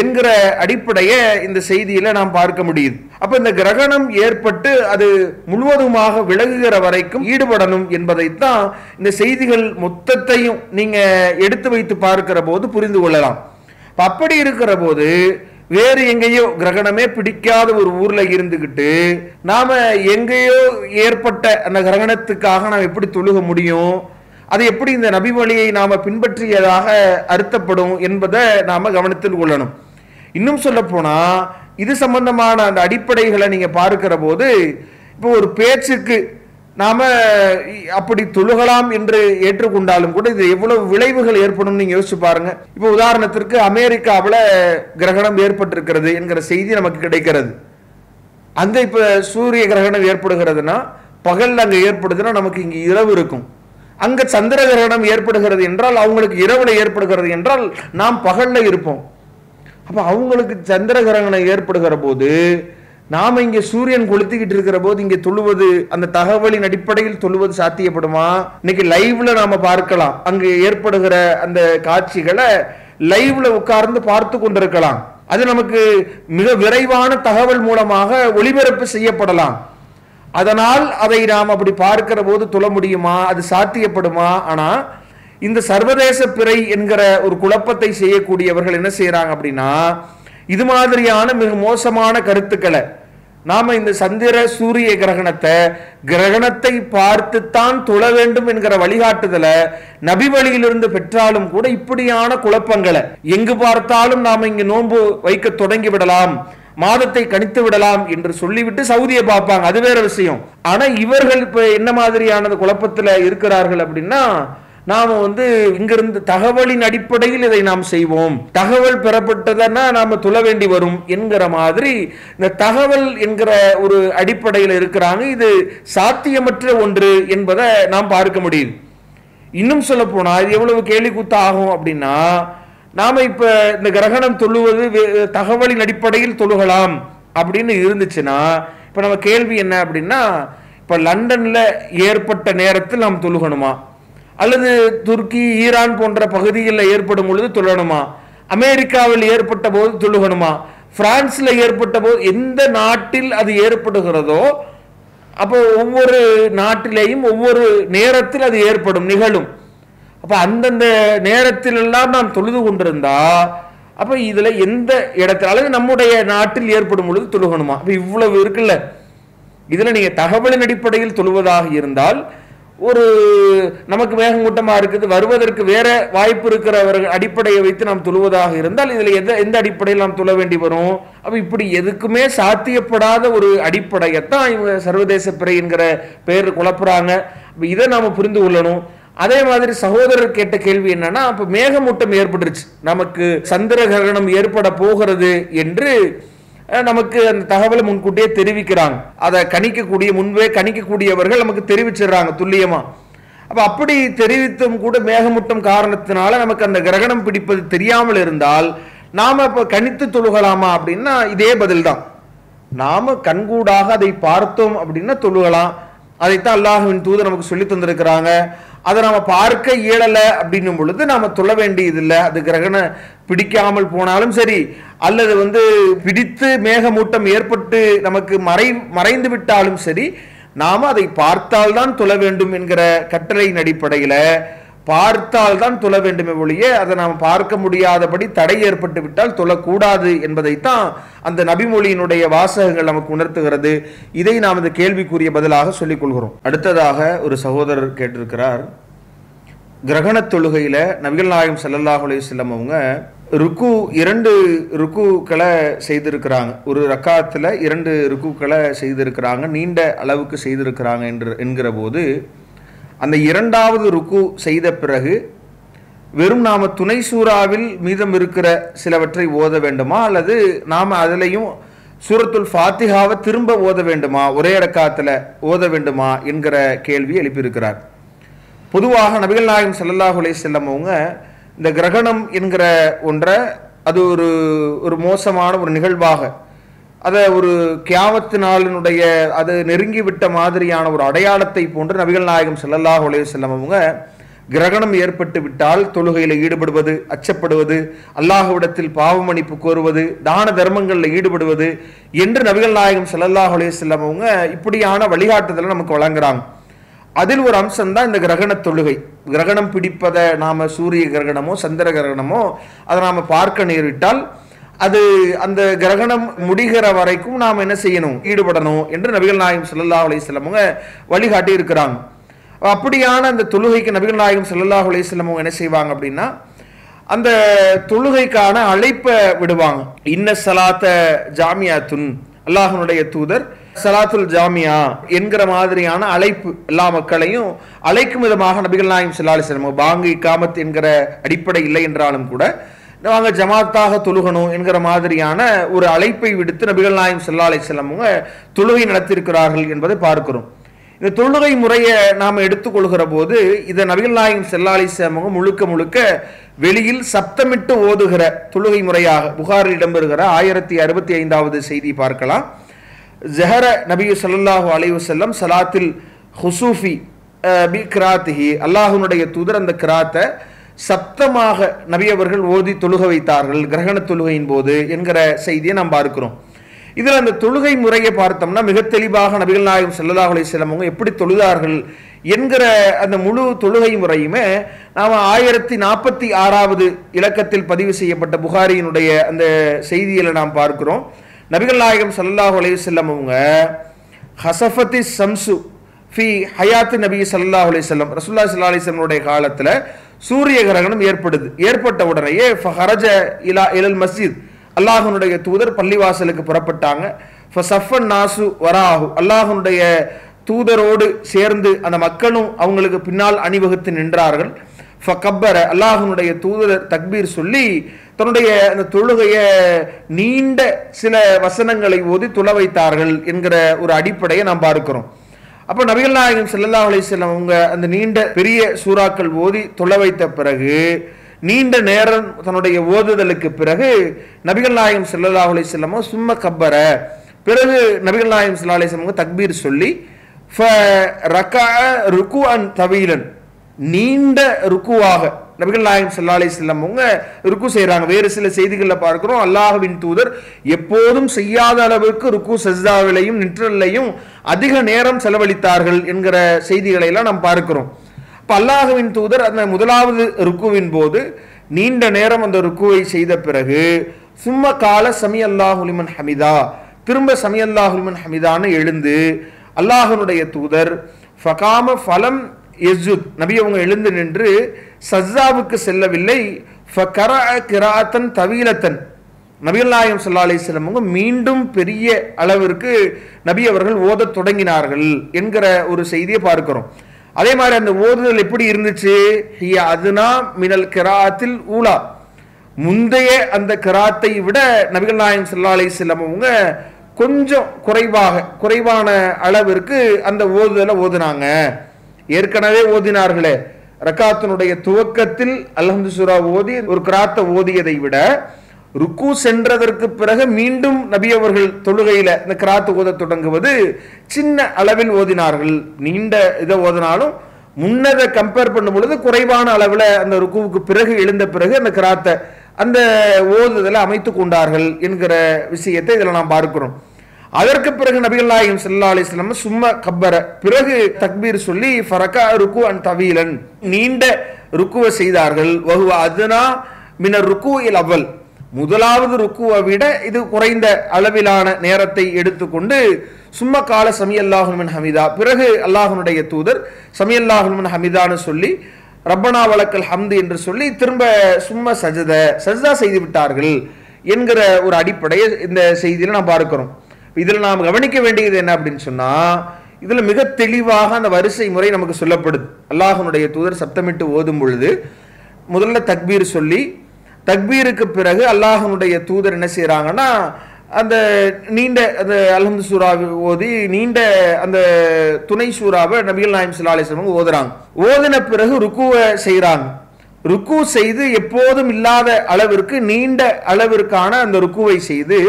Speaker 2: என்கிற அடிப்படையை இந்த செய்தியில நாம் பார்க்க முடியுது. அப்ப இந்த கிரகணம் ஏற்பட்டு அது முழுவதுமாக விலகுகிற வரைக்கும் ஈடுபடணும் என்பதைத்தான் இந்த செய்திகள் மொத்தத்தையும் நீங்க எடுத்து வைத்து பார்க்கிற போது புரிந்து கொள்ளலாம். அப்படி இருக்கிற போது வேறு எங்கேயோ கிரகணமே பிடிக்காத ஒரு ஊர்ல இருந்துகிட்டு நாம எங்கேயோ ஏற்பட்ட அந்த கிரகணத்துக்காக நாம் எப்படி தொழுக முடியும்? அது எப்படி இந்த நபி வழியை நாம பின்பற்றியதாக அர்த்தப்படும் என்பதை நாம கவனத்தில் கொள்ளணும். இன்னும் சொல்ல போனா இது சம்பந்தமான அந்த அடிப்படைகளை நீங்க பார்க்கிற போது இப்போ ஒரு பேச்சுக்கு நாம அப்படி தொழுகலாம் என்று ஏற்றுக்கொண்டாலும் கூட இது எவ்வளவு விளைவுகள் ஏற்படும் நீங்க யோசிச்சு பாருங்க. இப்போ உதாரணத்திற்கு அமெரிக்காவில் கிரகணம் ஏற்பட்டிருக்கிறது என்கிற செய்தி நமக்கு கிடைக்கிறது. அங்க இப்ப சூரிய கிரகணம் ஏற்படுகிறதுனா பகல் அங்க ஏற்படுதுன்னா நமக்கு இங்க இரவு இருக்கும். அங்க சந்திர கிரகணம் ஏற்படுகிறது என்றால் அவங்களுக்கு இரவுல ஏற்படுகிறது என்றால் நாம் பகல்ல இருப்போம். அப்ப அவங்களுக்கு சந்திர கிரகணம் ஏற்படுகிற போது நாம இங்க சூரியன் கொளுத்திக்கிட்டு இருக்கிற போது இங்க தொழுவது அந்த தகவலின் அடிப்படையில் தொழுவது சாத்தியப்படுமா? இன்னைக்கு லைவ்ல நாம பார்க்கலாம், அங்கு ஏற்படுகிற அந்த காட்சிகளை லைவ்ல உட்கார்ந்து பார்த்து கொண்டிருக்கலாம். அது நமக்கு மிக விரைவான தகவல் மூலமாக ஒளிபரப்பு செய்யப்படலாம். அதனால் அதை நாம் அப்படி பார்க்கிற போது தொழ முடியுமா? அது சாத்தியப்படுமா? ஆனா இந்த சர்வதேச பிறை என்கிற ஒரு குழப்பத்தை செய்யக்கூடியவர்கள் என்ன செய்யறாங்க அப்படின்னா, இது மாதிரியான மிக மோசமான கருத்துக்களை நாம இந்த சந்திர சூரிய கிரகணத்தை பார்த்துத்தான் தொழ வேண்டும் என்கிற வழிகாட்டுதலை நபி வழியிலிருந்து பெற்றாலும் கூட இப்படியான குழப்பங்களை எங்கு பார்த்தாலும் நாம இங்கு நோன்பு வைக்க தொடங்கி விடலாம், மாதத்தை கணித்து விடலாம் என்று சொல்லிவிட்டு சவுதியை பார்ப்பாங்க, அது வேற விஷயம். ஆனா இவர்கள் இப்ப என்ன மாதிரியான குழப்பத்துல இருக்கிறார்கள் அப்படின்னா, நாம இங்கிருந்து தகவலின் அடிப்படையில் இதை நாம் செய்வோம், தகவல் பெறப்பட்டதுன்னா நாம தொழ வேண்டி வரும் என்கிற மாதிரி இந்த தகவல் என்கிற ஒரு அடிப்படையில் இருக்கிறாங்க. இது சாத்தியமற்ற ஒன்று என்பதை நாம் பார்க்க முடியுது. இன்னும் சொல்ல போனா இது எவ்வளவு கேலி கூத்து ஆகும் அப்படின்னா, நாம இப்ப இந்த கிரகணம் தொழுவது தகவலின் அடிப்படையில் தொழுகலாம் அப்படின்னு இருந்துச்சுன்னா, இப்ப நம்ம கேள்வி என்ன அப்படின்னா, இப்ப லண்டன்ல ஏற்பட்ட நேரத்தில் நாம் தொழுகணுமா, அல்லது துருக்கி ஈரான் போன்ற பகுதிகளில் ஏற்படும் பொழுது தொழணுமா, அமெரிக்காவில் ஏற்பட்ட போது தொழுகணுமா, பிரான்ஸ்ல ஏற்பட்ட போது எந்த நாட்டில் அது ஏற்படுகிறதோ அப்போ ஒவ்வொரு நாட்டிலேயும் ஒவ்வொரு நேரத்தில் அது ஏற்படும் நிகழும். அப்ப அந்தந்த நேரத்தில் எல்லாம் நாம் தொழுது கொண்டிருந்தா அப்ப இதுல எந்த இடத்துல அல்லது நம்முடைய நாட்டில் ஏற்படும் பொழுது தொழுகணுமா? அப்ப இவ்வளவு இருக்குல்ல. இதுல நீங்க தகவலின் அடிப்படையில் தொழுவதாக இருந்தால், ஒரு நமக்கு மேகமூட்டமா இருக்குது, வருவதற்கு வேற வாய்ப்பு இருக்கிறவர்கள் அடிப்படையை வைத்து நாம் தொழுவதாக இருந்தால் இதுல எந்த அடிப்படையில் நாம் தொழ வேண்டி வரும்? அப்ப இப்படி எதுக்குமே சாத்தியப்படாத ஒரு அடிப்படையத்தான் இவங்க சர்வதேச பிறை என்கிற பெயர் குழப்புறாங்க. இதை நாம புரிந்து கொள்ளணும். அதே மாதிரி சகோதரர் கேட்ட கேள்வி என்னன்னா, அப்ப மேகமூட்டம் ஏற்பட்டுருச்சு, நமக்கு சந்திர கிரகணம் ஏற்பட போகிறது என்று நமக்கு அந்த தகவலை முன்கூட்டியே தெரிவிக்கிறாங்க. அதை முன்பே கணிக்கக்கூடியவர்கள் நமக்கு தெரிவிச்சிடறாங்க துல்லியமா. அப்ப அப்படி தெரிவித்தும் கூட மேகமூட்டம் காரணத்தினால நமக்கு அந்த கிரகணம் பிடிப்பது தெரியாமல் இருந்தால் நாம இப்ப கணித்து தொழுகலாமா அப்படின்னா இதே பதில் தான். நாம கண்கூடாக அதை பார்த்தோம் அப்படின்னா தொழுகலாம். அதைத்தான் அல்லாஹ்வின் தூதர் நமக்கு சொல்லி தந்திருக்கிறாங்க. அதை நாம பார்க்க இயலல அப்படின்னும் பொழுது நாம தொழ வேண்டியதில்லை. அது கிரகணம் பிடிக்காமல் போனாலும் சரி, அல்லது பிடித்து மேகமூட்டம் ஏற்பட்டு நமக்கு மறைந்து விட்டாலும் சரி, நாம அதை பார்த்தால்தான் தொழ வேண்டும் என்கிற கட்டளையின் அடிப்படையில பார்த்தால்தான் தொழ வேண்டுமே ஒழிய அதை நாம் பார்க்க முடியாதபடி தடை ஏற்பட்டு விட்டால் தொழக்கூடாது என்பதைத்தான் அந்த நபிமொழியினுடைய வாசகங்கள் நமக்கு உணர்த்துகிறது. இதை நாம் இந்த கேள்விக்குரிய பதிலாக சொல்லிக் கொள்கிறோம். அடுத்ததாக ஒரு சகோதரர் கேட்டிருக்கிறார், கிரகண தொழுகையில நபிகள் நாயகம் ஸல்லல்லாஹு அலைஹி வஸல்லம் அவங்க இரண்டு ருக்குகளை செய்திருக்கிறாங்க, ஒரு ரக்காத்துல 2 ருக்குகளை செய்திருக்கிறாங்க, நீண்ட அளவுக்கு செய்திருக்கிறாங்க என்கிற போது அந்த 2வது ருக்கு செய்த பிறகு வெறும் நாம துணை சூறாவில் மீதம் இருக்கிற சிலவற்றை ஓத வேண்டுமா, அல்லது நாம அதிலையும் சூரத்துல் ஃபாத்திஹாவை திரும்ப ஓத வேண்டுமா, ஒரே ரக்காத்துல ஓத வேண்டுமா என்கிற கேள்வி எழுப்பியிருக்கிறார். பொதுவாக நபிகள் நாயகம் ஸல்லல்லாஹு அலைஹி வஸல்லம் அவங்க இந்த கிரகணம் என்கிற ஒன்றை அது ஒரு மோசமான ஒரு நிகழ்வாக, அதை ஒரு கியாமத்து நாளினுடைய அது நெருங்கிவிட்ட மாதிரியான ஒரு அடையாளத்தை போன்று நபிகள் நாயகம் ஸல்லல்லாஹு அலைஹி வஸல்லம் அவங்க கிரகணம் ஏற்பட்டு விட்டால் தொழுகையில் ஈடுபடுவது, அச்சப்படுவது, அல்லாஹ்விடத்தில் பாவ மன்னிப்பு கோருவது, தான தர்மங்களில் ஈடுபடுவது என்று நபிகள் நாயகம் ஸல்லல்லாஹு அலைஹி வஸல்லம் அவங்க இப்படியான வழிகாட்டுதலை நமக்கு வழங்குறாங்க. அதில் ஒரு அம்சம் தான் இந்த கிரகண தொழுகை. கிரகணம் பிடிப்பதை நாம சூரிய கிரகணமோ சந்திர கிரகணமோ அதை நாம பார்க்க நேரிட்டால் அது அந்த கிரகணம் முடிகிற வரைக்கும் நாம் என்ன செய்யணும், ஈடுபடணும் என்று நபிகள் நாயகம் ஸல்லல்லாஹு அலைஹி வஸல்லம் வழிகாட்டி இருக்கிறாங்க. அப்படியான அந்த தொழுகைக்கு நபிகள் நாயகம் ஸல்லல்லாஹு அலைஹி வஸல்லம் என்ன செய்வாங்க அப்படின்னா, அந்த தொழுகைக்கான அழைப்பை விடுவாங்க. இன்ன ஸலாத்த ஜாமியாத்துன், அல்லாஹ்வுடைய தூதர் ஸலாத்துல் ஜாமியா என்கிற மாதிரியான அழைப்பு எல்லா மக்களையும் அழைக்கும் விதமாக நபிகள் நாயகம் ஸல்லல்லாஹு அலைஹி வஸல்லம் பாங்கு இகாமத் என்கிற அடிப்படை இல்லை என்றாலும் கூட நாங்க ஜமாத்தாக தொழுகணும் என்கிற மாதிரியான ஒரு அழைப்பை விடுத்து நபிகள் நாயகம் ஸல்லல்லாஹு அலைஹி வஸல்லம் தொழுகை நடத்தியிருக்கிறார்கள் என்பதை பார்க்கிறோம். இந்த தொழுகை முறையை நாம் எடுத்துக்கொள்கிற போது இதை நபிகள் நாயகம் ஸல்லல்லாஹு அலைஹி வஸல்லம் முழுக்க வெளியில் சப்தமிட்டு ஓதுகிற தொழுகை முறையாக புகாரில் இடம்பெறுகிற 1065வது செய்தி பார்க்கலாம். ஜஹர நபி ஸல்லல்லாஹு அலைஹி வஸல்லம் ஸலாத்தில் ஹுசூஃபி பி கிராத்திஹி, அல்லாஹ்வுடைய தூதர் அந்த கிராத்தை சப்தமாக நபி அவர்கள் ஓதி தொழுக வைத்தார்கள் கிரகண தொழுகையின் போது என்கிற செய்தியை நாம் பார்க்கிறோம். இதில் அந்த தொழுகை முறையை பார்த்தோம்னா மிக தெளிவாக நபிகள் நாயகம் ஸல்லல்லாஹு அலைஹி வஸல்லம் அவங்க எப்படி தொழுதார்கள் என்கிற அந்த முழு தொழுகை முறையுமே நாம் 1046வது இலக்கத்தில் பதிவு செய்யப்பட்ட புகாரியினுடைய அந்த செய்தியில் நாம் பார்க்கிறோம். நபிகள் நாயகம் ஸல்லல்லாஹு அலைஹி வஸல்லம் அவங்க ஹஸஃபத்தி ஷம்சு ஃபி ஹயாத் நபி ஸல்லல்லாஹு அலைஹி வஸல்லம் ரசூலுல்லாஹி ஸல்லல்லாஹு அலைஹி வஸல்லம் உடைய காலத்துல சூரிய கிரகணம் ஏற்பட்ட உடனேயே ஃபஹரஜ இலல் மஸ்ஜித் அல்லாஹ்வுடைய தூதர் பள்ளிவாசலுக்கு புறப்பட்டாங்க. ஃபஸஃபன் நாசு வராஹு அல்லாஹ்வுடைய தூதரோடு சேர்ந்து அந்த மக்களும் அவங்களுக்கு பின்னால் அணிவகுத்து நின்றார்கள். ஃபகப்பர அல்லாஹ்வுடைய தூதர் தக்பீர் சொல்லி தன்னுடைய அந்த தொழுகையை நீண்ட சில வசனங்களை ஓதி தொழ வைத்தார்கள் என்கிற ஒரு அடிப்படையை நாம் பார்க்கிறோம். அப்போ நபிகள் நாயகம் ஸல்லல்லாஹு அலைஹி வஸல்லம் அவங்க அந்த நீண்ட பெரிய சூறாக்கள் ஓதி தொழ வைத்த பிறகு நீண்ட நேரம் தன்னுடைய ஓதுதலுக்கு பிறகு நபிகள் நாயகம் ஸல்லல்லாஹு அலைஹி வஸல்லம் சும்ம கப்பர பிறகு நபிகள் நாயகம் ஸல்லல்லாஹு அலைஹி வஸல்லம் தக்பீர் சொல்லி ஃபரகஅ ருக்குஅன் தவீலன் நீண்ட ருக்குவாக நபிகள் நாயகம் ஸல்லல்லாஹு அலைஹி வஸல்லம் அவங்க ருக்கு செய்றாங்க. வேறு சில செய்திகள்ல பார்க்கிறோம் அல்லாஹ்வின் தூதர் எப்போதும் செய்யாத அளவுக்கு ருக்கு சஜ்தாவிலையும் நிற்றலையும் அதிக நேரம் செலவழித்தார்கள் என்கிற செய்திகளை எல்லாம் நாம் பார்க்கிறோம். அப்ப அல்லாஹ்வின் தூதர் அந்த முதலாவது ருக்குவின் போது நீண்ட நேரம் அந்த ருக்குவை செய்த பிறகு சும்ம கால சமி அல்லாஹு லிமன் ஹமிதா திரும்ப சமி அல்லாஹு லிமன் ஹமிதான்னு எழுந்து அல்லாஹ்வுடைய தூதர் ஃபகாம ஃபலம் யஸ்ஜுத் நபி அவங்க எழுந்து நின்று சஜ்தாவுக்கு செல்லவில்லை. ஃபகரஅ கிராஅத்தன் தவீலத்தன் நபிகள் நாயகம் ஸல்லல்லாஹு அலைஹி வஸல்லம் அவங்க மீண்டும் பெரிய அளவிற்கு நபி அவர்கள் ஓதத் தொடங்கினார்கள் என்கிற ஒரு செய்தியை பார்க்கிறோம். அதே மாதிரி அந்த ஓதுதல் எப்படி இருந்துச்சு? ஹிய அதுனா மினல் கிராஅத்தில் ஊலா முந்தைய அந்த கிராத்தை விட நபிகள் நாயகம் ஸல்லல்லாஹு அலைஹி வஸல்லம் அவங்க கொஞ்சம் குறைவான அளவிற்கு அந்த ஓதுதலை ஓதுனாங்க. ஏற்கனவே ஓதினார்களே ரக்காத்தினுடைய துவக்கத்தில் அல்ஹம்து சூரா ஓதி ஒரு கிராத்தை ஓதியதை விட ருக்கு சென்றதற்கு பிறகு மீண்டும் நபி அவர்கள் தொழுகையில இந்த கிராத்து ஓத தொடங்குவது சின்ன அளவில் ஓதினார்கள். நீண்ட இதை ஓதினாலும் முன்னதை கம்பேர் பண்ணும் பொழுது குறைவான அளவில் அந்த ருக்குவுக்கு பிறகு எழுந்த பிறகு அந்த கிராத்தை அந்த ஓதுதலை அமைத்து கொண்டார்கள் என்கிற விஷயத்தை இதில் நாம் பார்க்கிறோம். அதற்கு பிறகு நபிகள் நாயகம் ஸல்லல்லாஹு அலைஹி வஸல்லம் சும்ம கப்பர பிறகு தக்பீர் சொல்லி ஃபரகா ருக்குஅன் தவீலன் நீண்ட ருக்குவை செய்தார்கள். வஹுவ அதுனா மினர் ருக்குஇல் அவ்வல் முதலாவது ருக்குவை விட இது குறைந்த அளவிலான நேரத்தை எடுத்துக்கொண்டு சும்ம கால சமி அல்லாஹு லிமன் ஹமிதா பிறகு அல்லாஹ்வுடைய தூதர் சமி அல்லாஹு லிமன் ஹமிதான்னு சொல்லி ரப்பனா வலக்கல் ஹம்து என்று சொல்லி திரும்ப சும்ம சஜ்தா செய்து விட்டார்கள் என்கிற ஒரு அடிப்படையை இந்த செய்தியில நாம் பார்க்கிறோம். இதில் நாம் கவனிக்க வேண்டியது என்ன அப்படின்னு சொன்னா இதுல மிக தெளிவாக அந்த வரிசை முறை நமக்கு சொல்லப்படுது. அல்லாஹ்வுடைய தூதர் சப்தமிட்டு ஓதும் பொழுது முதல்ல தக்பீர் சொல்லி தக்பீருக்கு பிறகு அல்லாஹ்வுடைய தூதர் என்ன செய்யறாங்கன்னா அந்த நீண்ட அந்த அல்ஹம்து சூரா ஓதி நீண்ட அந்த துணை சூறாவை நபிகள் நாயகம் ஸல்லல்லாஹு அலைஹி வஸல்லம் ஓதுறாங்க. ஓதின பிறகு ருக்குவை செய்யறாங்க. ருக்கு செய்து எப்போதும் இல்லாத அளவிற்கு நீண்ட அளவிற்கான அந்த ருக்குவை செய்து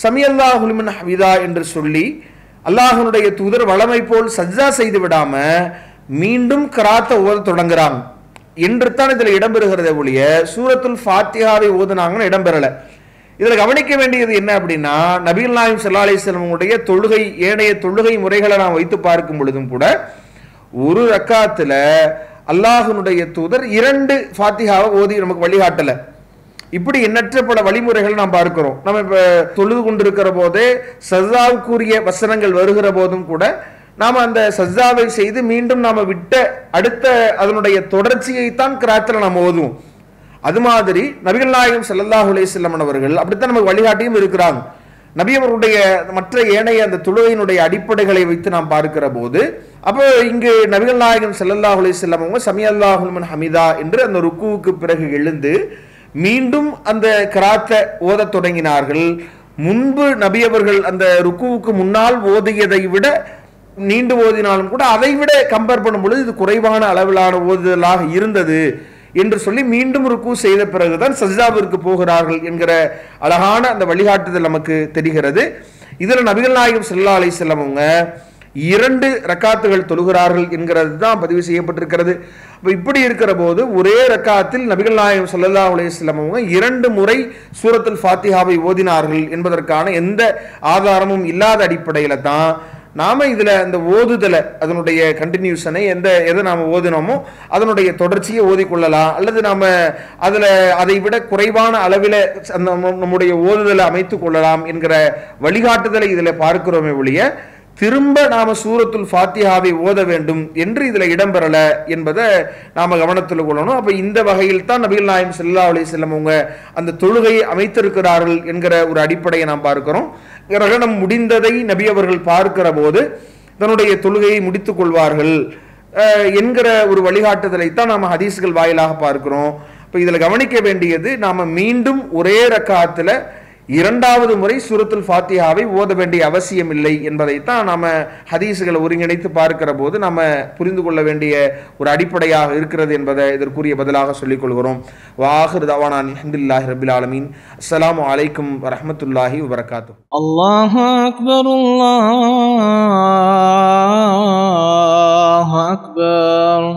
Speaker 2: சமி அல்லாஹு லிமன் ஹமிதா என்று சொல்லி அல்லாஹ்வுடைய தூதர் வளமை போல் சஜ்ஜா செய்து விடாம மீண்டும் கிராத்தை ஓத தொடங்குறாங்க என்று தான் இதுல இடம்பெறுகிறத ஒழிய சூரத்துல் ஃபாத்திஹாவை ஓதுனாங்கன்னு இடம்பெறல. இதுல கவனிக்க வேண்டியது என்ன அப்படின்னா நபிகள் நாயகம் ஸல்லல்லாஹு அலைஹி வஸல்லம் உடைய தொழுகை ஏனைய தொழுகை முறைகளை நாம் வைத்து பார்க்கும் பொழுதும் கூட ஒரு ரக்காத்துல அல்லாஹ்வுடைய தூதர் 2 ஃபாத்திஹாவை ஓதி நமக்கு வழிகாட்டல. இப்படி எண்ணற்ற பல வழிமுறைகள் நாம் பார்க்கிறோம். நம்ம இப்ப தொழுது கொண்டிருக்கிற போதே சஜ்தாவுக்குரிய வசனங்கள் வருகிற போதும் கூட நாம அந்த சஜ்தாவை செய்து மீண்டும் நாம விட்ட அடுத்த அதனுடைய தொடர்ச்சியை தான் கிராத்துல நாம் ஓதுவோம். அது மாதிரி நபிகள் நாயகம் ஸல்லல்லாஹு அலைஹி வஸல்லம் அவர்கள் அப்படித்தான் நமக்கு வழிகாட்டியும் இருக்கிறாங்க. நபி அவருடைய மற்ற ஏனைய அந்த தொழுகையினுடைய அடிப்படைகளை வைத்து நாம் பார்க்கிற போது அப்போ இங்கு நபிகள் நாயகம் ஸல்லல்லாஹு அலைஹி வஸல்லம் அவங்க சமி அல்லாஹு லிமன் ஹமிதா என்று அந்த ருக்குவுக்கு பிறகு எழுந்து மீண்டும் அந்த கிராத்தை ஓத தொடங்கினார்கள். முன்பு நபி அவர்கள் அந்த ருக்குவுக்கு முன்னால் ஓதியதை விட நீண்டு ஓதினாலும் கூட அதை விட கம்பேர் பண்ணும் பொழுது இது குறைவான அளவிலான ஓதுதலாக இருந்தது என்று சொல்லி மீண்டும் ருக்கு செய்த பிறகுதான் சஜ்தாவிற்கு போகிறார்கள் என்கிற அழகான அந்த வழிகாட்டுதல் நமக்கு தெரிகிறது. இதுல நபிகள் நாயகம் ஸல்லல்லாஹு அலைஹி வஸல்லம் அவங்க 2 ரக்காத்துகள் தொழுகிறார்கள் என்கிறது தான் பதிவு செய்யப்பட்டிருக்கிறது. இப்படி இருக்கிற போது ஒரே ரக்காத்தில் நபிகள் நாயகம் ஸல்லல்லாஹு அலைஹி வஸல்லம் அவங்க 2 முறை சூரத்துல் ஃபாத்திஹாவை ஓதினார்கள் என்பதற்கான எந்த ஆதாரமும் இல்லாத அடிப்படையில தான் நாம இதுல அந்த ஓதுதலை அதனுடைய கண்டினியூஷனை எதை நாம ஓதினோமோ அதனுடைய தொடர்ச்சியை ஓதிக்கொள்ளலாம், அல்லது நாம அதுல அதை விட குறைவான அளவில் நம்முடைய ஓதுதலை அமைத்துக் கொள்ளலாம் என்கிற வழிகாட்டுதலை இதுல பார்க்கிறோமே ஒழிய திரும்ப நாம சூரத்துல் ஃபாத்திஹாவை ஓத வேண்டும் என்று இதுல இடம்பெறல என்பதை நாம கவனத்தில் கொள்ளணும். அப்ப இந்த வகையில் தான் நபிகள் நாயகம் ஸல்லல்லாஹு அலைஹி வஸல்லம் அவங்க அந்த தொழுகையை அமைத்திருக்கிறார்கள் என்கிற ஒரு அடிப்படையை நாம் பார்க்கிறோம். கிரகணம் முடிந்ததை நபி அவர்கள் பார்க்கிற போது தன்னுடைய தொழுகையை முடித்துக் கொள்வார்கள் என்கிற ஒரு வழிகாட்டுதலை தான் நாம ஹதீஸ்கள் வாயிலாக பார்க்கிறோம். இப்ப இதுல கவனிக்க வேண்டியது, நாம மீண்டும் ஒரே ரக்காத்துல இரண்டாவது முறை சூரத்துல் ஃபாத்திஹாவை ஓத வேண்டிய அவசியம் இல்லை என்பதைத்தான் நாம ஹதீஸ்களை ஒருங்கிணைத்து பார்க்கிற போது நாம புரிந்து கொள்ள வேண்டிய ஒரு அடிப்படையாக இருக்கிறது என்பதை இதற்குரிய பதிலாக சொல்லிக் கொள்கிறோம். வாஹிர் தவானா அல்ஹம்துலில்லாஹி ரப்பில் ஆலமீன். அஸ்ஸலாமு அலைக்கும் வரஹ்மத்துல்லாஹி வபரகாத்துஹு.
Speaker 3: அல்லாஹு அக்பர், அல்லாஹு அக்பர்.